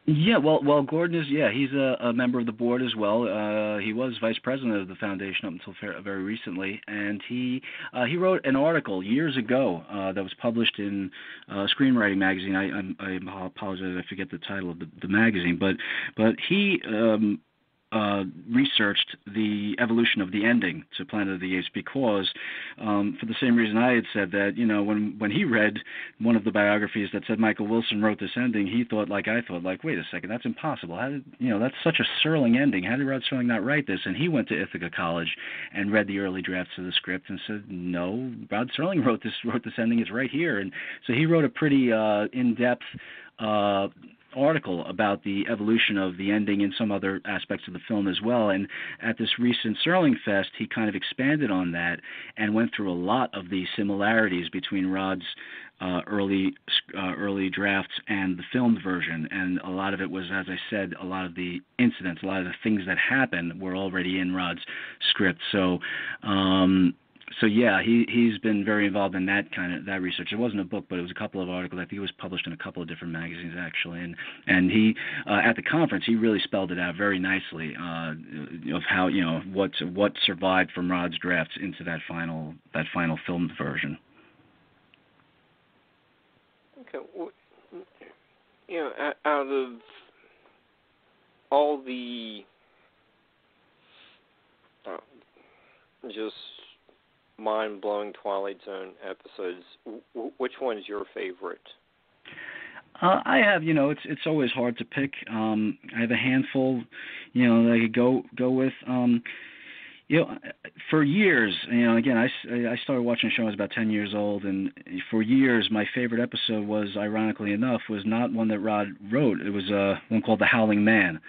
Yeah, well, Gordon is, he's a member of the board as well. He was vice president of the foundation up until very recently, and he wrote an article years ago that was published in Screenwriting Magazine. I apologize, I forget the title of the magazine, but he researched the evolution of the ending to Planet of the Apes because, for the same reason I had said that, when he read one of the biographies that said Michael Wilson wrote this ending, he thought, like I thought, wait a second, that's impossible. How did, that's such a Serling ending. How did Rod Serling not write this? And he went to Ithaca College and read the early drafts of the script and said, no, Rod Serling wrote this ending. It's right here. And so he wrote a pretty in-depth article about the evolution of the ending and some other aspects of the film as well. And at this recent Serling Fest, he kind of expanded on that and went through a lot of the similarities between Rod's early drafts and the filmed version. And a lot of it was, as I said, a lot of the incidents, a lot of the things that happened were already in Rod's script. So he's been very involved in that research. It wasn't a book, but it was a couple of articles. I think it was published in a couple of different magazines actually. And he at the conference he really spelled it out very nicely of how what survived from Rod's drafts into that final filmed version. Okay, out of all the just mind-blowing Twilight Zone episodes, which one is your favorite? I have, it's always hard to pick. I have a handful, that I could go with. For years, again, I started watching the show when I was about 10 years old, and for years, my favorite episode was, ironically enough, was not one that Rod wrote. It was one called The Howling Man,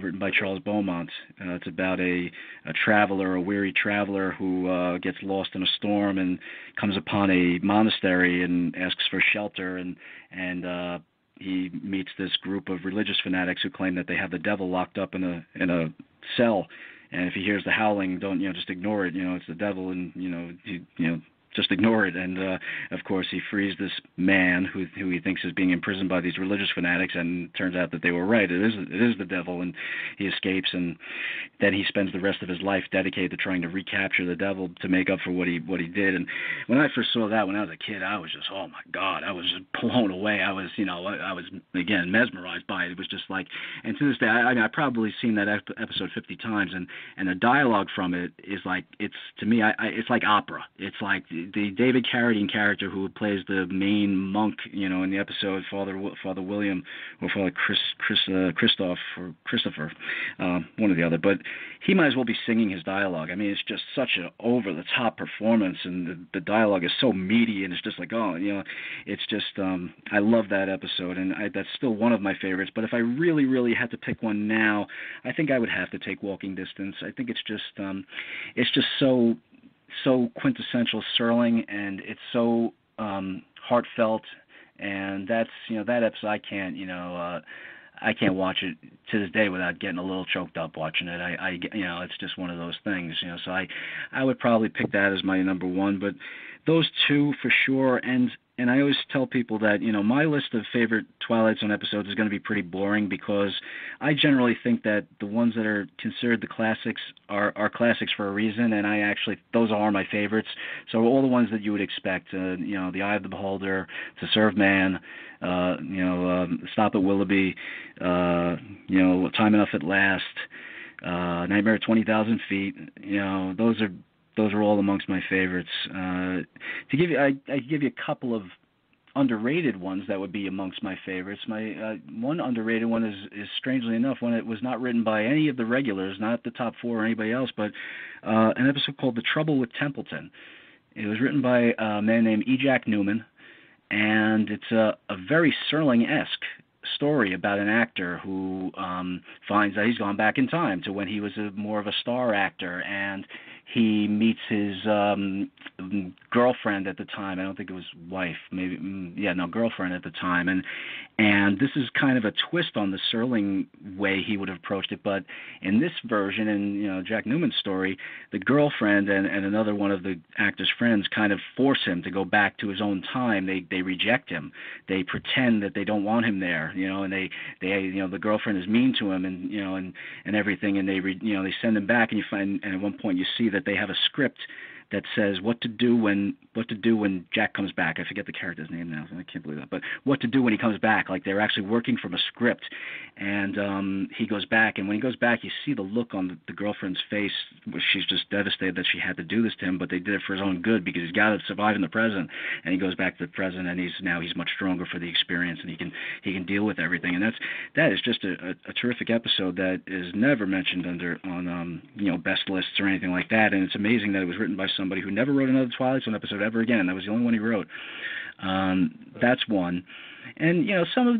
written by Charles Beaumont. It's about a weary traveler who gets lost in a storm and comes upon a monastery and asks for shelter, and he meets this group of religious fanatics who claim that they have the devil locked up in a cell, and if he hears the howling, don't just ignore it. It's the devil, and just ignore it. And of course, he frees this man who he thinks is being imprisoned by these religious fanatics, and it turns out that they were right. It is the devil, and he escapes. And then he spends the rest of his life dedicated to trying to recapture the devil to make up for what he did. And when I first saw that when I was a kid, I was just, oh my God, I was just blown away. I was again mesmerized by it. It was just like, and to this day, I've probably seen that episode 50 times, and the dialogue from it is like, it's to me, it's like opera. It's like the David Carradine character who plays the main monk, in the episode, Father William or Father Christoph or Christopher, one or the other. But he might as well be singing his dialogue. I mean, it's just such an over-the-top performance, and the dialogue is so meaty, and it's just like, it's just, I love that episode, and that's still one of my favorites. But if I really, really had to pick one now, I think I would have to take Walking Distance. I think it's just so quintessential Serling, and it's so heartfelt, and that's that episode I can't watch it to this day without getting a little choked up watching it. It's just one of those things, so I would probably pick that as my number one, but those two for sure. And I always tell people that, my list of favorite Twilight Zone episodes is going to be pretty boring, because I generally think that the ones that are considered the classics are classics for a reason, and those are my favorites. So all the ones that you would expect, The Eye of the Beholder, To Serve Man, Stop at Willoughby, Time Enough at Last, Nightmare at 20,000 Feet, those are all amongst my favorites. I give you a couple of underrated ones that would be amongst my favorites. My one underrated one is strangely enough one that was not written by any of the regulars, not the top four or anybody else, but an episode called The Trouble with Templeton. It was written by a man named E. Jack Newman, and it's a very Serling-esque story about an actor who finds that he's gone back in time to when he was more of a star actor, and he meets his girlfriend at the time. I don't think it was wife, maybe, girlfriend at the time. And this is kind of a twist on the Serling way he would have approached it. But in this version, in Jack Newman's story, the girlfriend and another one of the actor's friends kind of force him to go back to his own time. They reject him. They pretend that they don't want him there, and they the girlfriend is mean to him, and everything, and they send him back, and you find, and at one point you see that they have a script that says what to do when Jack comes back. I forget the character's name now. I can't believe that. But what to do when he comes back. Like, they're actually working from a script. And he goes back, and when he goes back, you see the look on the girlfriend's face where she's just devastated that she had to do this to him, but they did it for his own good, because he's got to survive in the present. And he goes back to the present, and he's much stronger for the experience, and he can deal with everything. And that is just a terrific episode that is never mentioned on best lists or anything like that. And it's amazing that it was written by somebody who never wrote another Twilight Zone episode ever again. That was the only one he wrote. That's one. And some of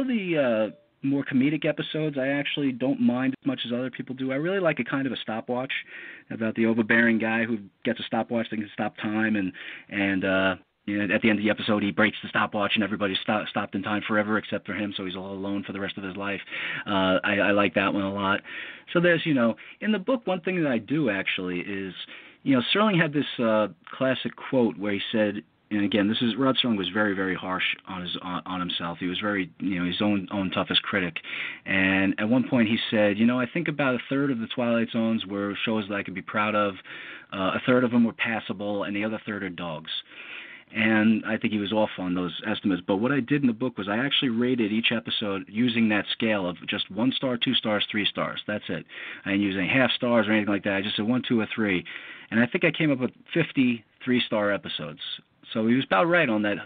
the more comedic episodes I actually don't mind as much as other people do. I really like a kind of a stopwatch about the overbearing guy who gets a stopwatch that can stop time, and at the end of the episode, he breaks the stopwatch, and everybody's stopped in time forever except for him, so he's all alone for the rest of his life. I like that one a lot. So there's, in the book, one thing that I do actually is, Serling had this classic quote where he said, and again, Rod Serling was very, very harsh on himself. He was very, his own toughest critic. And at one point he said, I think about a third of the Twilight Zones were shows that I could be proud of. A third of them were passable, and the other third are dogs. And I think he was off on those estimates. But what I did in the book was I actually rated each episode using that scale of just 1 star, 2 stars, 3 stars. That's it. I didn't use any half stars or anything like that. I just said 1, 2, or 3. And I think I came up with 50 3-star episodes. So he was about right on that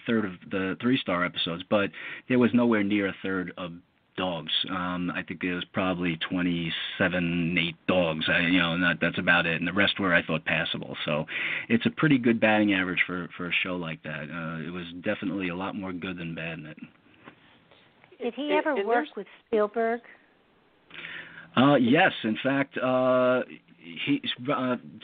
third of the 3-star episodes. But there was nowhere near a third of dogs. I think there was probably 27, 8 dogs, and that's about it. And the rest were, I thought, passable. So it's a pretty good batting average for a show like that. It was definitely a lot more good than bad in it. Did he ever work with Spielberg? Yes. In fact,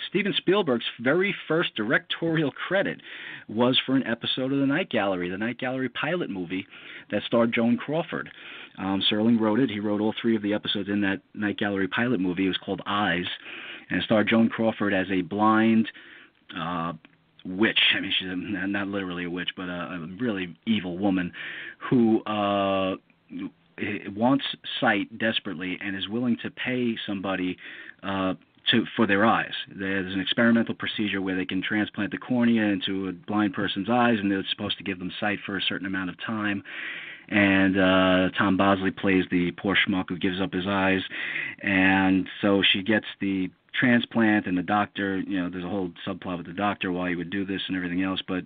Steven Spielberg's very first directorial credit was for an episode of the Night Gallery pilot movie that starred Joan Crawford. Serling wrote it. He wrote all 3 of the episodes in that Night Gallery pilot movie. It was called Eyes, and it starred Joan Crawford as a blind witch. I mean, she's not literally a witch, but a really evil woman who wants sight desperately and is willing to pay somebody for their eyes. There's an experimental procedure where they can transplant the cornea into a blind person's eyes, and they're supposed to give them sight for a certain amount of time. And Tom Bosley plays the poor schmuck who gives up his eyes, and so she gets the transplant, and the doctor, there's a whole subplot with the doctor why he would do this and everything else, but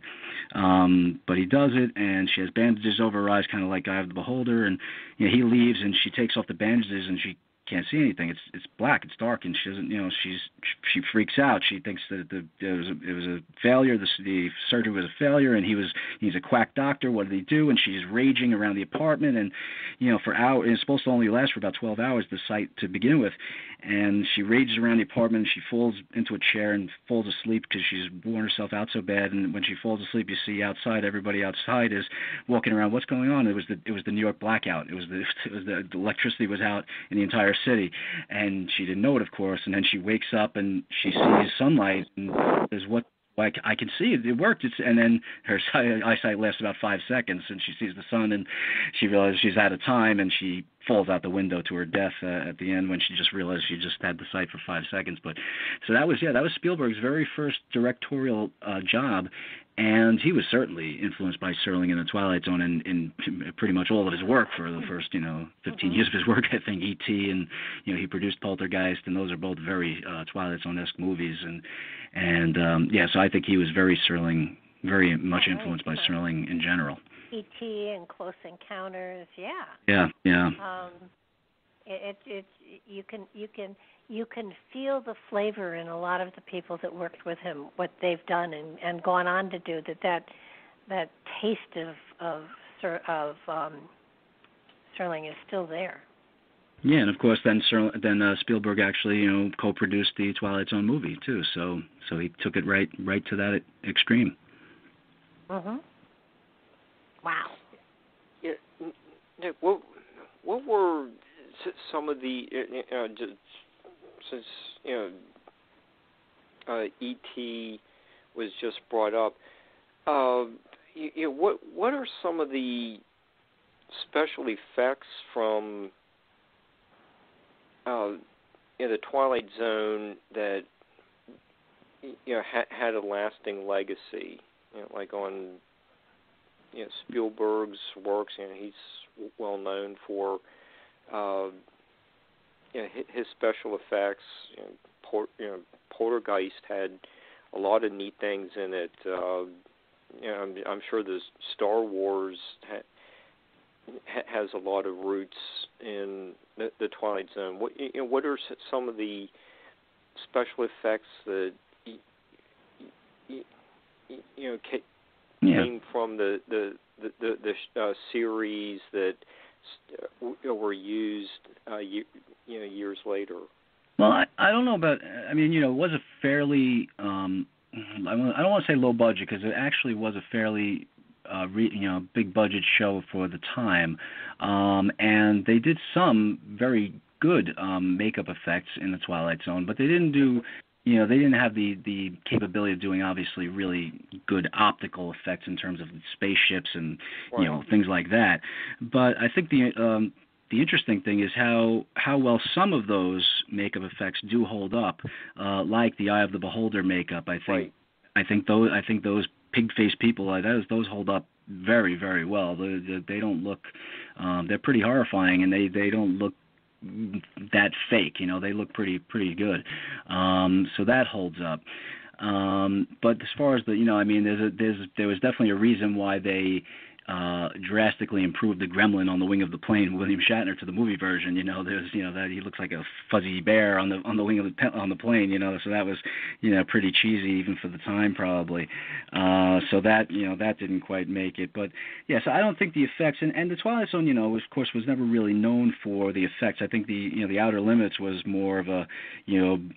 he does it, and she has bandages over her eyes, kind of like Eye of the Beholder, and he leaves, and she takes off the bandages, and she can't see anything. It's black, it's dark, and she doesn't, she freaks out. She thinks that it was a failure. The surgery was a failure, and he's a quack doctor. What did he do? And she's raging around the apartment, and for hours. It's supposed to only last for about 12 hours, the sight to begin with. And she rages around the apartment, and she falls into a chair and falls asleep because she's worn herself out so bad. And when she falls asleep, you see outside, everybody outside is walking around. What's going on? It was the New York blackout. It was the electricity was out in the entire city, and she didn't know it, of course. And then she wakes up and she sees sunlight, and says, "What? Like, I can see it. It worked." And then her eyesight lasts about 5 seconds, and she sees the sun, and she realizes she's out of time, and she falls out the window to her death at the end when she just realized she just had the sight for 5 seconds. But so that was Spielberg's very first directorial job, and he was certainly influenced by Serling and the Twilight Zone in pretty much all of his work for the first 15 years of his work. I think E.T. and he produced Poltergeist, and those are both very Twilight Zone-esque movies, so I think he was very much influenced by Serling in general. E.T. and Close Encounters, yeah. Yeah. You can feel the flavor in a lot of the people that worked with him, what they've done and gone on to do. That taste of Serling is still there. Yeah, and of course, then Spielberg actually, co-produced the Twilight Zone movie too. So he took it right to that extreme. Mhm. Wow. Yeah. Nick, what were some of the since E.T. was just brought up? What are some of the special effects from the Twilight Zone that had a lasting legacy? Like on Spielberg's works, he's well known for his special effects. Poltergeist had a lot of neat things in it. I'm sure the Star Wars has a lot of roots in the Twilight Zone. What are some of the special effects that came from the series that were used years later? Well, I don't know about. I mean, it was a fairly. I don't want to say low budget, because it actually was a fairly big budget show for the time, and they did some very good makeup effects in the Twilight Zone, but they didn't do. They didn't have the capability of doing obviously really good optical effects in terms of spaceships and things like that. But I think the interesting thing is how well some of those makeup effects do hold up, like the Eye of the Beholder makeup. I think those pig-faced people, those hold up very, very well. They don't look. They're pretty horrifying, and they don't look that fake. They look pretty good. So that holds up. But as far as there was definitely a reason why they drastically improved the gremlin on the wing of the plane, William Shatner, to the movie version. There's that he looks like a fuzzy bear on the wing of the plane. So that was pretty cheesy even for the time probably. So that that didn't quite make it. But yeah, so I don't think the effects and the Twilight Zone of course was never really known for the effects. I think the Outer Limits was more of a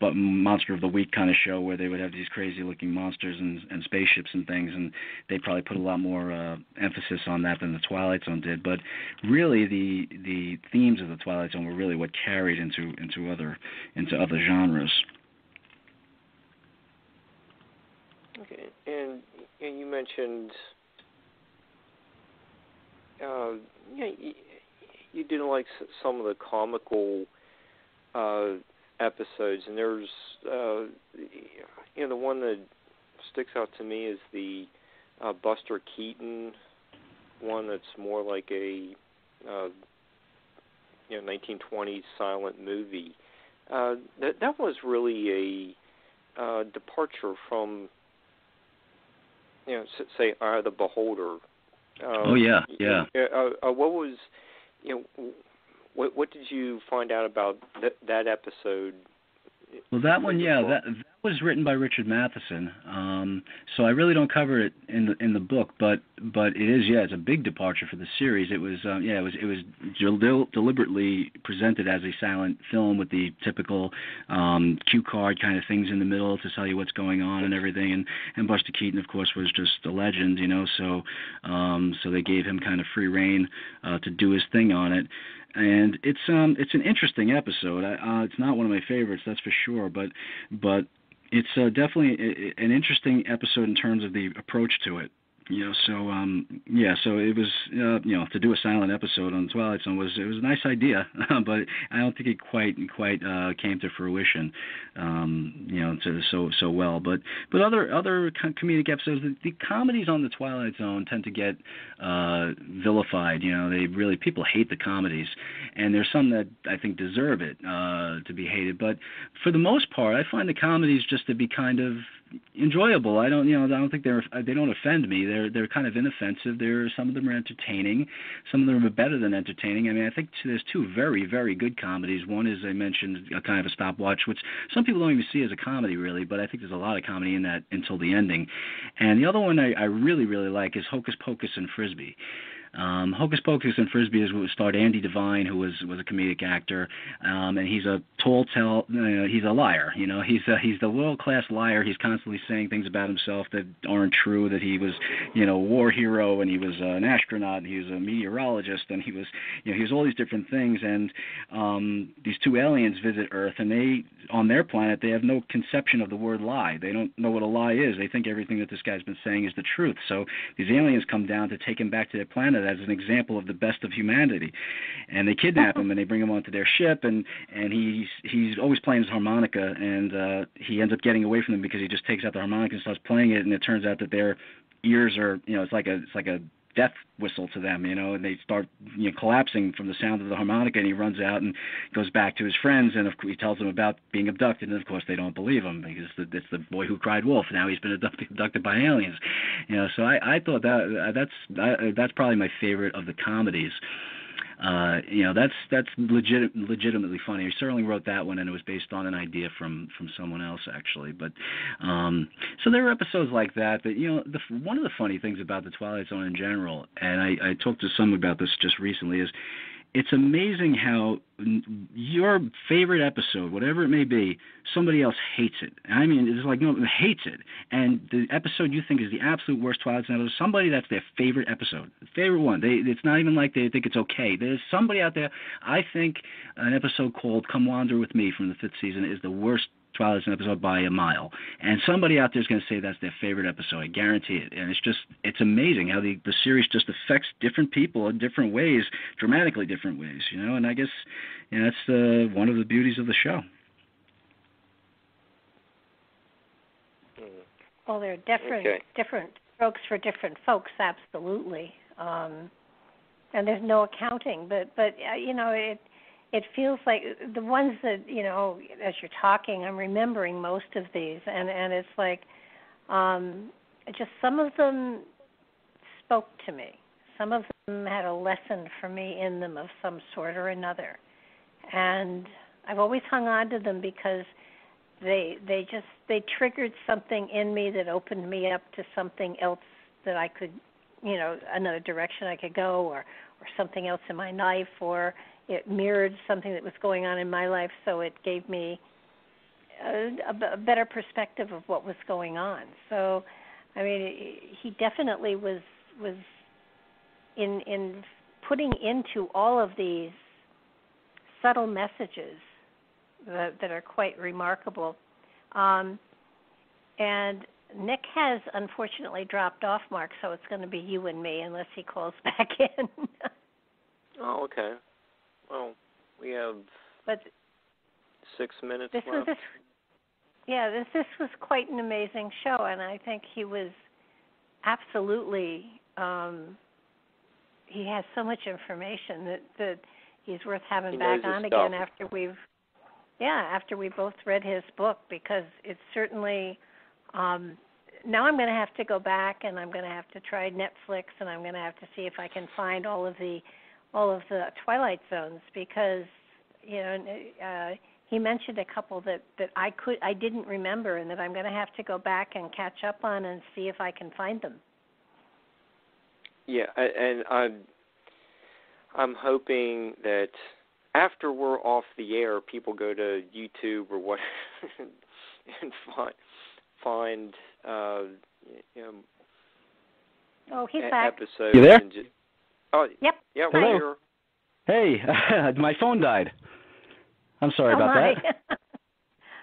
but monster of the week kind of show where they would have these crazy looking monsters and spaceships and things, and they probably put a lot more emphasis on that than the Twilight Zone did. But really the themes of the Twilight Zone were really what carried into other genres. Okay, and you mentioned you didn't like some of the comical episodes, and there's the one that sticks out to me is the Buster Keaton one that's more like a 1920s silent movie. That was really a departure from say Eye of the Beholder. Oh yeah. What was what did you find out about that episode? Well, that one, that was written by Richard Matheson. So I really don't cover it in the book, but it is, it's a big departure for the series. It was, it was deliberately presented as a silent film with the typical cue card kind of things in the middle to tell you what's going on and everything. And Buster Keaton, of course, was just a legend, So they gave him kind of free rein to do his thing on it. And it's an interesting episode. It's not one of my favorites, that's for sure. But it's definitely an interesting episode in terms of the approach to it. So it was to do a silent episode on Twilight Zone was a nice idea, but I don't think it quite came to fruition, so well. But other comedic episodes, the comedies on the Twilight Zone tend to get vilified. People hate the comedies, and there's some that I think deserve it to be hated. But for the most part, I find the comedies just to be kind of enjoyable. I don't think they don't offend me. They're kind of inoffensive. Some of them are entertaining. Some of them are better than entertaining. I mean, I think there's two very, very good comedies. One is, I mentioned, a kind of a stopwatch, which some people don't even see as a comedy really, but I think there's a lot of comedy in that until the ending. And the other one I really, really like is Hocus Pocus and Frisbee. Hocus Pocus and Frisbee starred Andy Devine, who was a comedic actor, and he's a he's a liar. He's the world-class liar. He's constantly saying things about himself that aren't true. That he was, a war hero, and he was an astronaut, and he was a meteorologist, and he was all these different things. And these two aliens visit Earth, and on their planet they have no conception of the word lie. They don't know what a lie is. They think everything that this guy's been saying is the truth. So these aliens come down to take him back to their planet as an example of the best of humanity, and they kidnap him and they bring him onto their ship, and he's always playing his harmonica, and he ends up getting away from them because he just takes out the harmonica and starts playing it, and it turns out that their ears are it's like a death whistle to them, and they start collapsing from the sound of the harmonica, and he runs out and goes back to his friends, and he tells them about being abducted, and of course they don't believe him because it's the boy who cried wolf. Now he's been abducted by aliens, So I thought that's probably my favorite of the comedies. That's legitimately funny. He certainly wrote that one, and it was based on an idea from someone else actually. But so there are episodes like that. But one of the funny things about the Twilight Zone in general, and I talked to some about this just recently, is it's amazing how your favorite episode, whatever it may be, somebody else hates it. I mean, it's like, hates it. And the episode you think is the absolute worst Twilight Zone episode, somebody that's their favorite episode, favorite one. It's not even like they think it's okay. There's somebody out there, I think an episode called Come Wander With Me from the 5th season is the worst Twilight Zone episode by a mile, and somebody out there is going to say that's their favorite episode. I guarantee it. And it's amazing how the series just affects different people in different ways, dramatically different ways, and I guess that's one of the beauties of the show. Well, there are different strokes for different folks, absolutely, and there's no accounting, but it feels like the ones that, as you're talking, I'm remembering most of these, and it's like just some of them spoke to me. some of them had a lesson for me in them of some sort or another. And I've always hung on to them because they triggered something in me that opened me up to something else that I could, another direction I could go, or something else in my life, or it mirrored something that was going on in my life, so it gave me a better perspective of what was going on. So, I mean, he definitely was in putting into all of these subtle messages that are quite remarkable. And Nick has unfortunately dropped off, Mark, so it's going to be you and me unless he calls back in. Oh, okay. Well, we have 6 minutes left. This was quite an amazing show, and I think he was absolutely, he has so much information that he's worth having back on again after we both read his book, because it's certainly, now I'm going to have to go back and I'm going to have to try Netflix, and I'm going to have to see if I can find all of the Twilight Zones, because he mentioned a couple that I didn't remember, and that I'm going to have to go back and catch up on and see if I can find them. Yeah, and I'm hoping that after we're off the air, people go to YouTube or what and find he's back. Episodes. You there? Yep. Yeah, hello. we're here. Hey, my phone died. I'm sorry about that.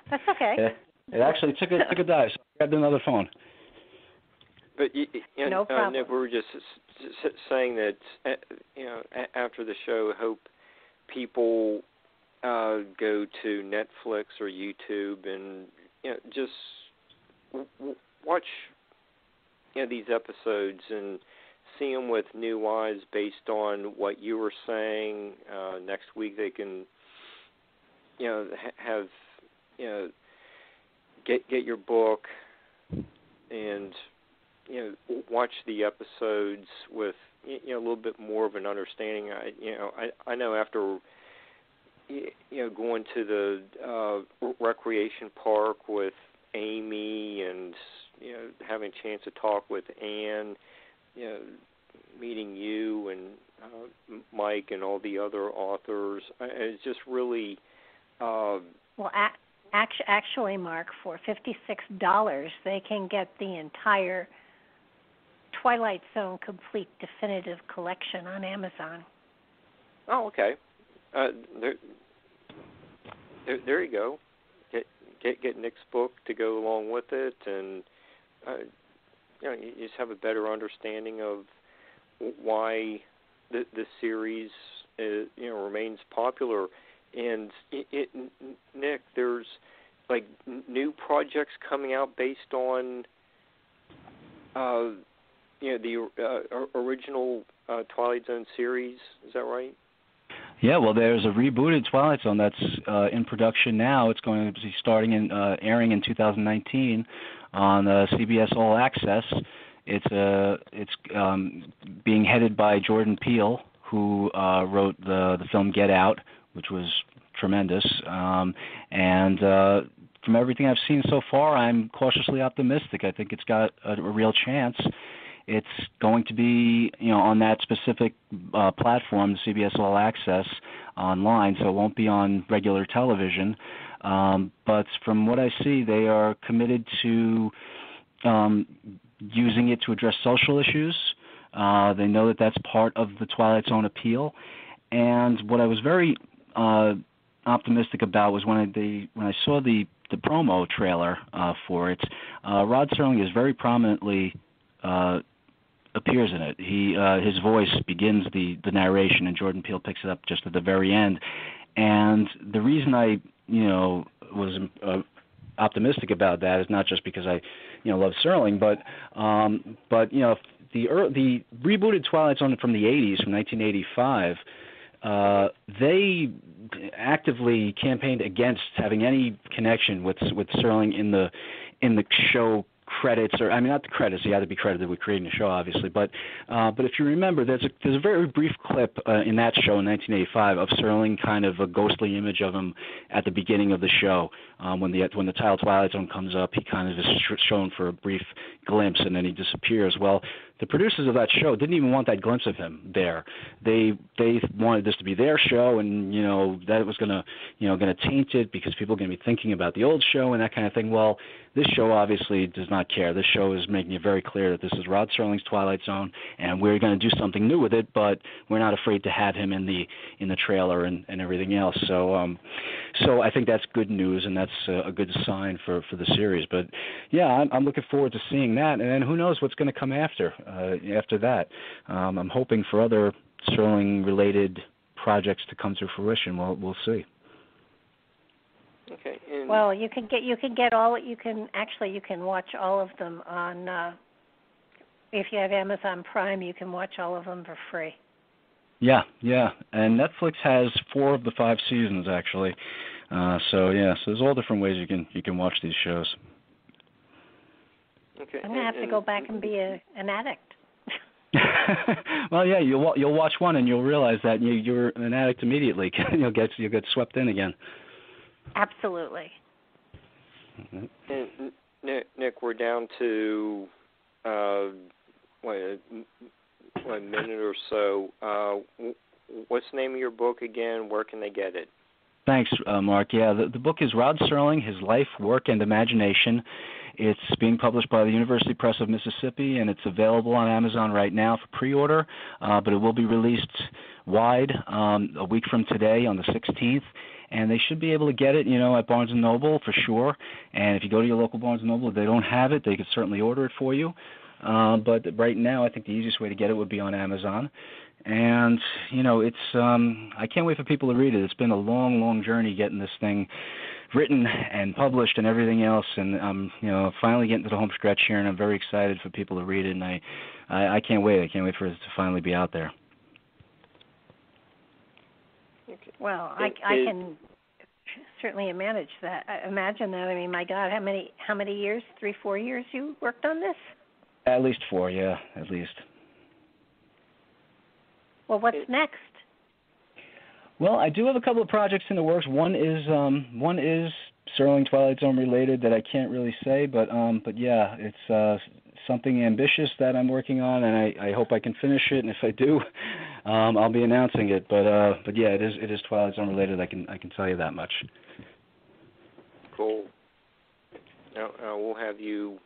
That's okay. It actually took a dive, so I grabbed another phone. But no problem. Nick, we were just saying that after the I hope people go to Netflix or YouTube and just watch these episodes and see them with new eyes based on what you were saying. Next week they can have get your book and watch the episodes with a little bit more of an understanding. I know after going to the recreation park with Amy and having a chance to talk with Anne, meeting you and Mike and all the other authors, it's just really actually, Mark, for $56 they can get the entire Twilight Zone complete definitive collection on Amazon. Oh, okay. There you go. Get Nick's book to go along with it, and you just have a better understanding of why the series remains popular. And Nick, there's like new projects coming out based on the original Twilight Zone series. Is that right? Yeah, well, there's a rebooted Twilight Zone that's in production now. It's going to be airing in 2019 on CBS All Access. It's being headed by Jordan Peele, who wrote the film Get Out, which was tremendous. And from everything I've seen so far, I'm cautiously optimistic. I think it's got a real chance. It's going to be, on that specific platform, CBS All Access online, so it won't be on regular television. But from what I see, they are committed to using it to address social issues. They know that that's part of the Twilight Zone appeal. And what I was very optimistic about was when I saw the promo trailer for it. Rod Serling is very prominently appears in it. His voice begins the narration, and Jordan Peele picks it up just at the very end. And the reason I was optimistic about that is not just because I love Serling, but the rebooted Twilight Zone from the 80s, from 1985. They actively campaigned against having any connection with Serling in the show credits, or I mean, not the credits. He had to be credited with creating the show, obviously. But if you remember, there's a very brief clip in that show in 1985 of Serling, kind of a ghostly image of him at the beginning of the show. When the title Twilight Zone comes up, he kind of is shown for a brief glimpse, and then he disappears. Well, the producers of that show didn't even want that glimpse of him there. They wanted this to be their show, and that it was gonna taint it because people are gonna be thinking about the old show and that kind of thing. Well, this show obviously does not care. This show is making it very clear that this is Rod Serling's Twilight Zone, and we're going to do something new with it, but we're not afraid to have him in the trailer and everything else. So I think that's good news, and that's a good sign for the series. But yeah, I'm looking forward to seeing that, and then who knows what's going to come after that. I'm hoping for other Serling-related projects to come to fruition. We'll see. Okay. Well, you can watch all of them on. If you have Amazon Prime, you can watch all of them for free. Yeah, and Netflix has 4 of the 5 seasons actually. So there's all different ways you can watch these shows. Okay. I'm gonna have to go back and be an addict. Well, yeah, you'll watch one and you'll realize that you're an addict immediately. You'll get swept in again. Absolutely. And Nick, we're down to a minute or so. What's the name of your book again? Where can they get it? Thanks, Mark. Yeah, the book is Rod Serling, His Life, Work, and Imagination. It's being published by the University Press of Mississippi, and it's available on Amazon right now for pre-order, but it will be released wide a week from today on the 16th. And they should be able to get it, at Barnes & Noble for sure. And if you go to your local Barnes & Noble, if they don't have it, they could certainly order it for you. But right now, I think the easiest way to get it would be on Amazon. And, it's I can't wait for people to read it. It's been a long, long journey getting this thing written and published and everything else. And I'm, finally getting to the home stretch here, and I'm very excited for people to read it. And I can't wait. I can't wait for it to finally be out there. Well, I can certainly imagine that. I mean, my God, how many years? 3-4 years you worked on this? At least 4, yeah, at least. Well, what's next? Well, I do have a couple of projects in the works. One is Serling Twilight Zone related that I can't really say, but yeah, it's something ambitious that I'm working on, and I hope I can finish it. And if I do, I'll be announcing it. But yeah, it is Twilight Zone related. I can tell you that much. Cool. Now we'll have you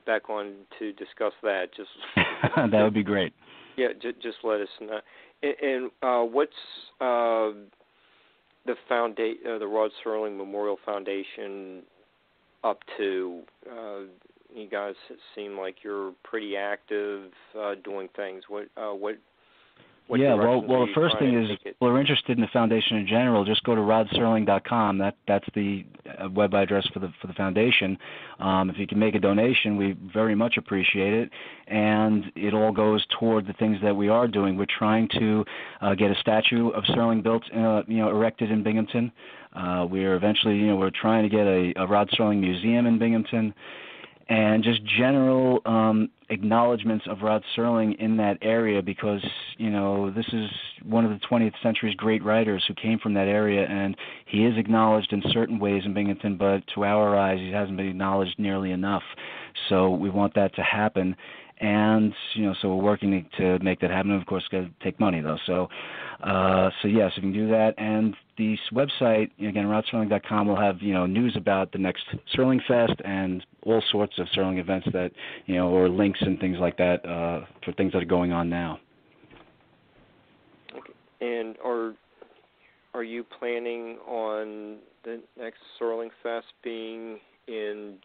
back on to discuss that. Just that would be great. Yeah, just let us know. And what's the Rod Serling Memorial Foundation up to? You guys seem like you're pretty active doing things. What yeah, well, the first thing is, if we're interested in the foundation in general, just go to rodserling.com. That's the web address for the foundation. If you can make a donation, we very much appreciate it, and it all goes toward the things that we are doing. We're trying to get a statue of Serling built, erected in Binghamton. We're eventually, we're trying to get a Rod Serling museum in Binghamton. And just general acknowledgments of Rod Serling in that area, because, this is one of the 20th century's great writers who came from that area, and he is acknowledged in certain ways in Binghamton, but to our eyes, he hasn't been acknowledged nearly enough. So we want that to happen. And, so we're working to make that happen. Of course, it's got to take money, though. So yes, we can do that. And the website, again, rodserling.com, will have, news about the next Serling Fest and all sorts of Serling events that, or links and things like that for things that are going on now. Okay. And are you planning on the next Serling Fest being in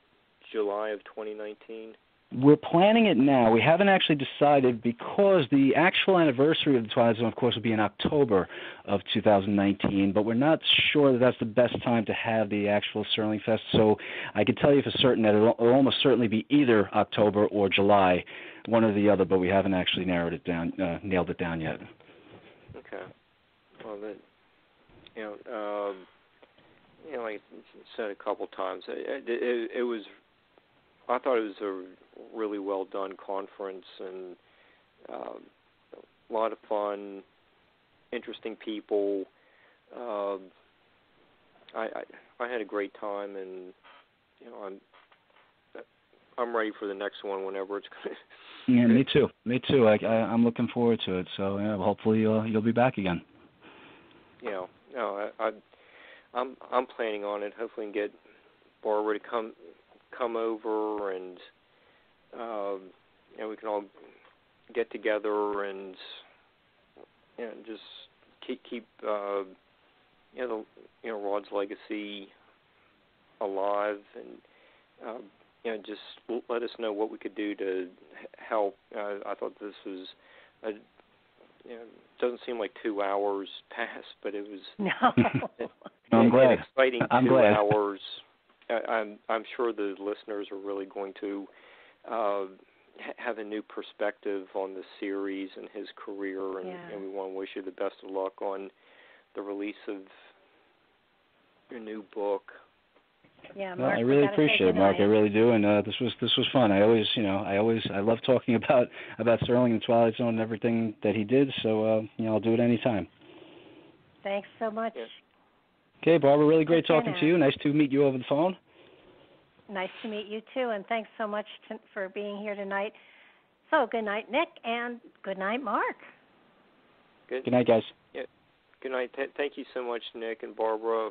July of 2019? We're planning it now. We haven't actually decided, because the actual anniversary of the Twilight Zone, of course, will be in October of 2019, but we're not sure that that's the best time to have the actual Serling Fest. So I can tell you for certain that it'll almost certainly be either October or July, one or the other, but we haven't actually nailed it down yet. Okay. Well, then, like I said a couple times, it was I thought it was a really well done conference, and a lot of fun, interesting people. I had a great time, and I'm ready for the next one whenever it's going to. Yeah, me too. Me too. I'm looking forward to it. So hopefully you'll be back again. I'm planning on it. Hopefully, I can get Barbara to come over, and we can all get together and just keep Rod's legacy alive, and just let us know what we could do to help. I thought this was doesn't seem like 2 hours passed, but it was. No. I'm glad. An exciting I'm 2 glad. hours. I'm sure the listeners are really going to have a new perspective on the series and his career, and we want to wish you the best of luck on the release of your new book. Yeah, Mark, well, I really appreciate it, Mark. I really do, and this was fun. I love talking about Serling and Twilight Zone and everything that he did. So I'll do it anytime. Thanks so much. Yeah. Okay, Barbara, really great talking to you. Nice to meet you over the phone. Nice to meet you too, and thanks so much for being here tonight. So good night, Nick, and good night, Mark. Good night, guys. Yeah. Good night. Thank you so much, Nick and Barbara.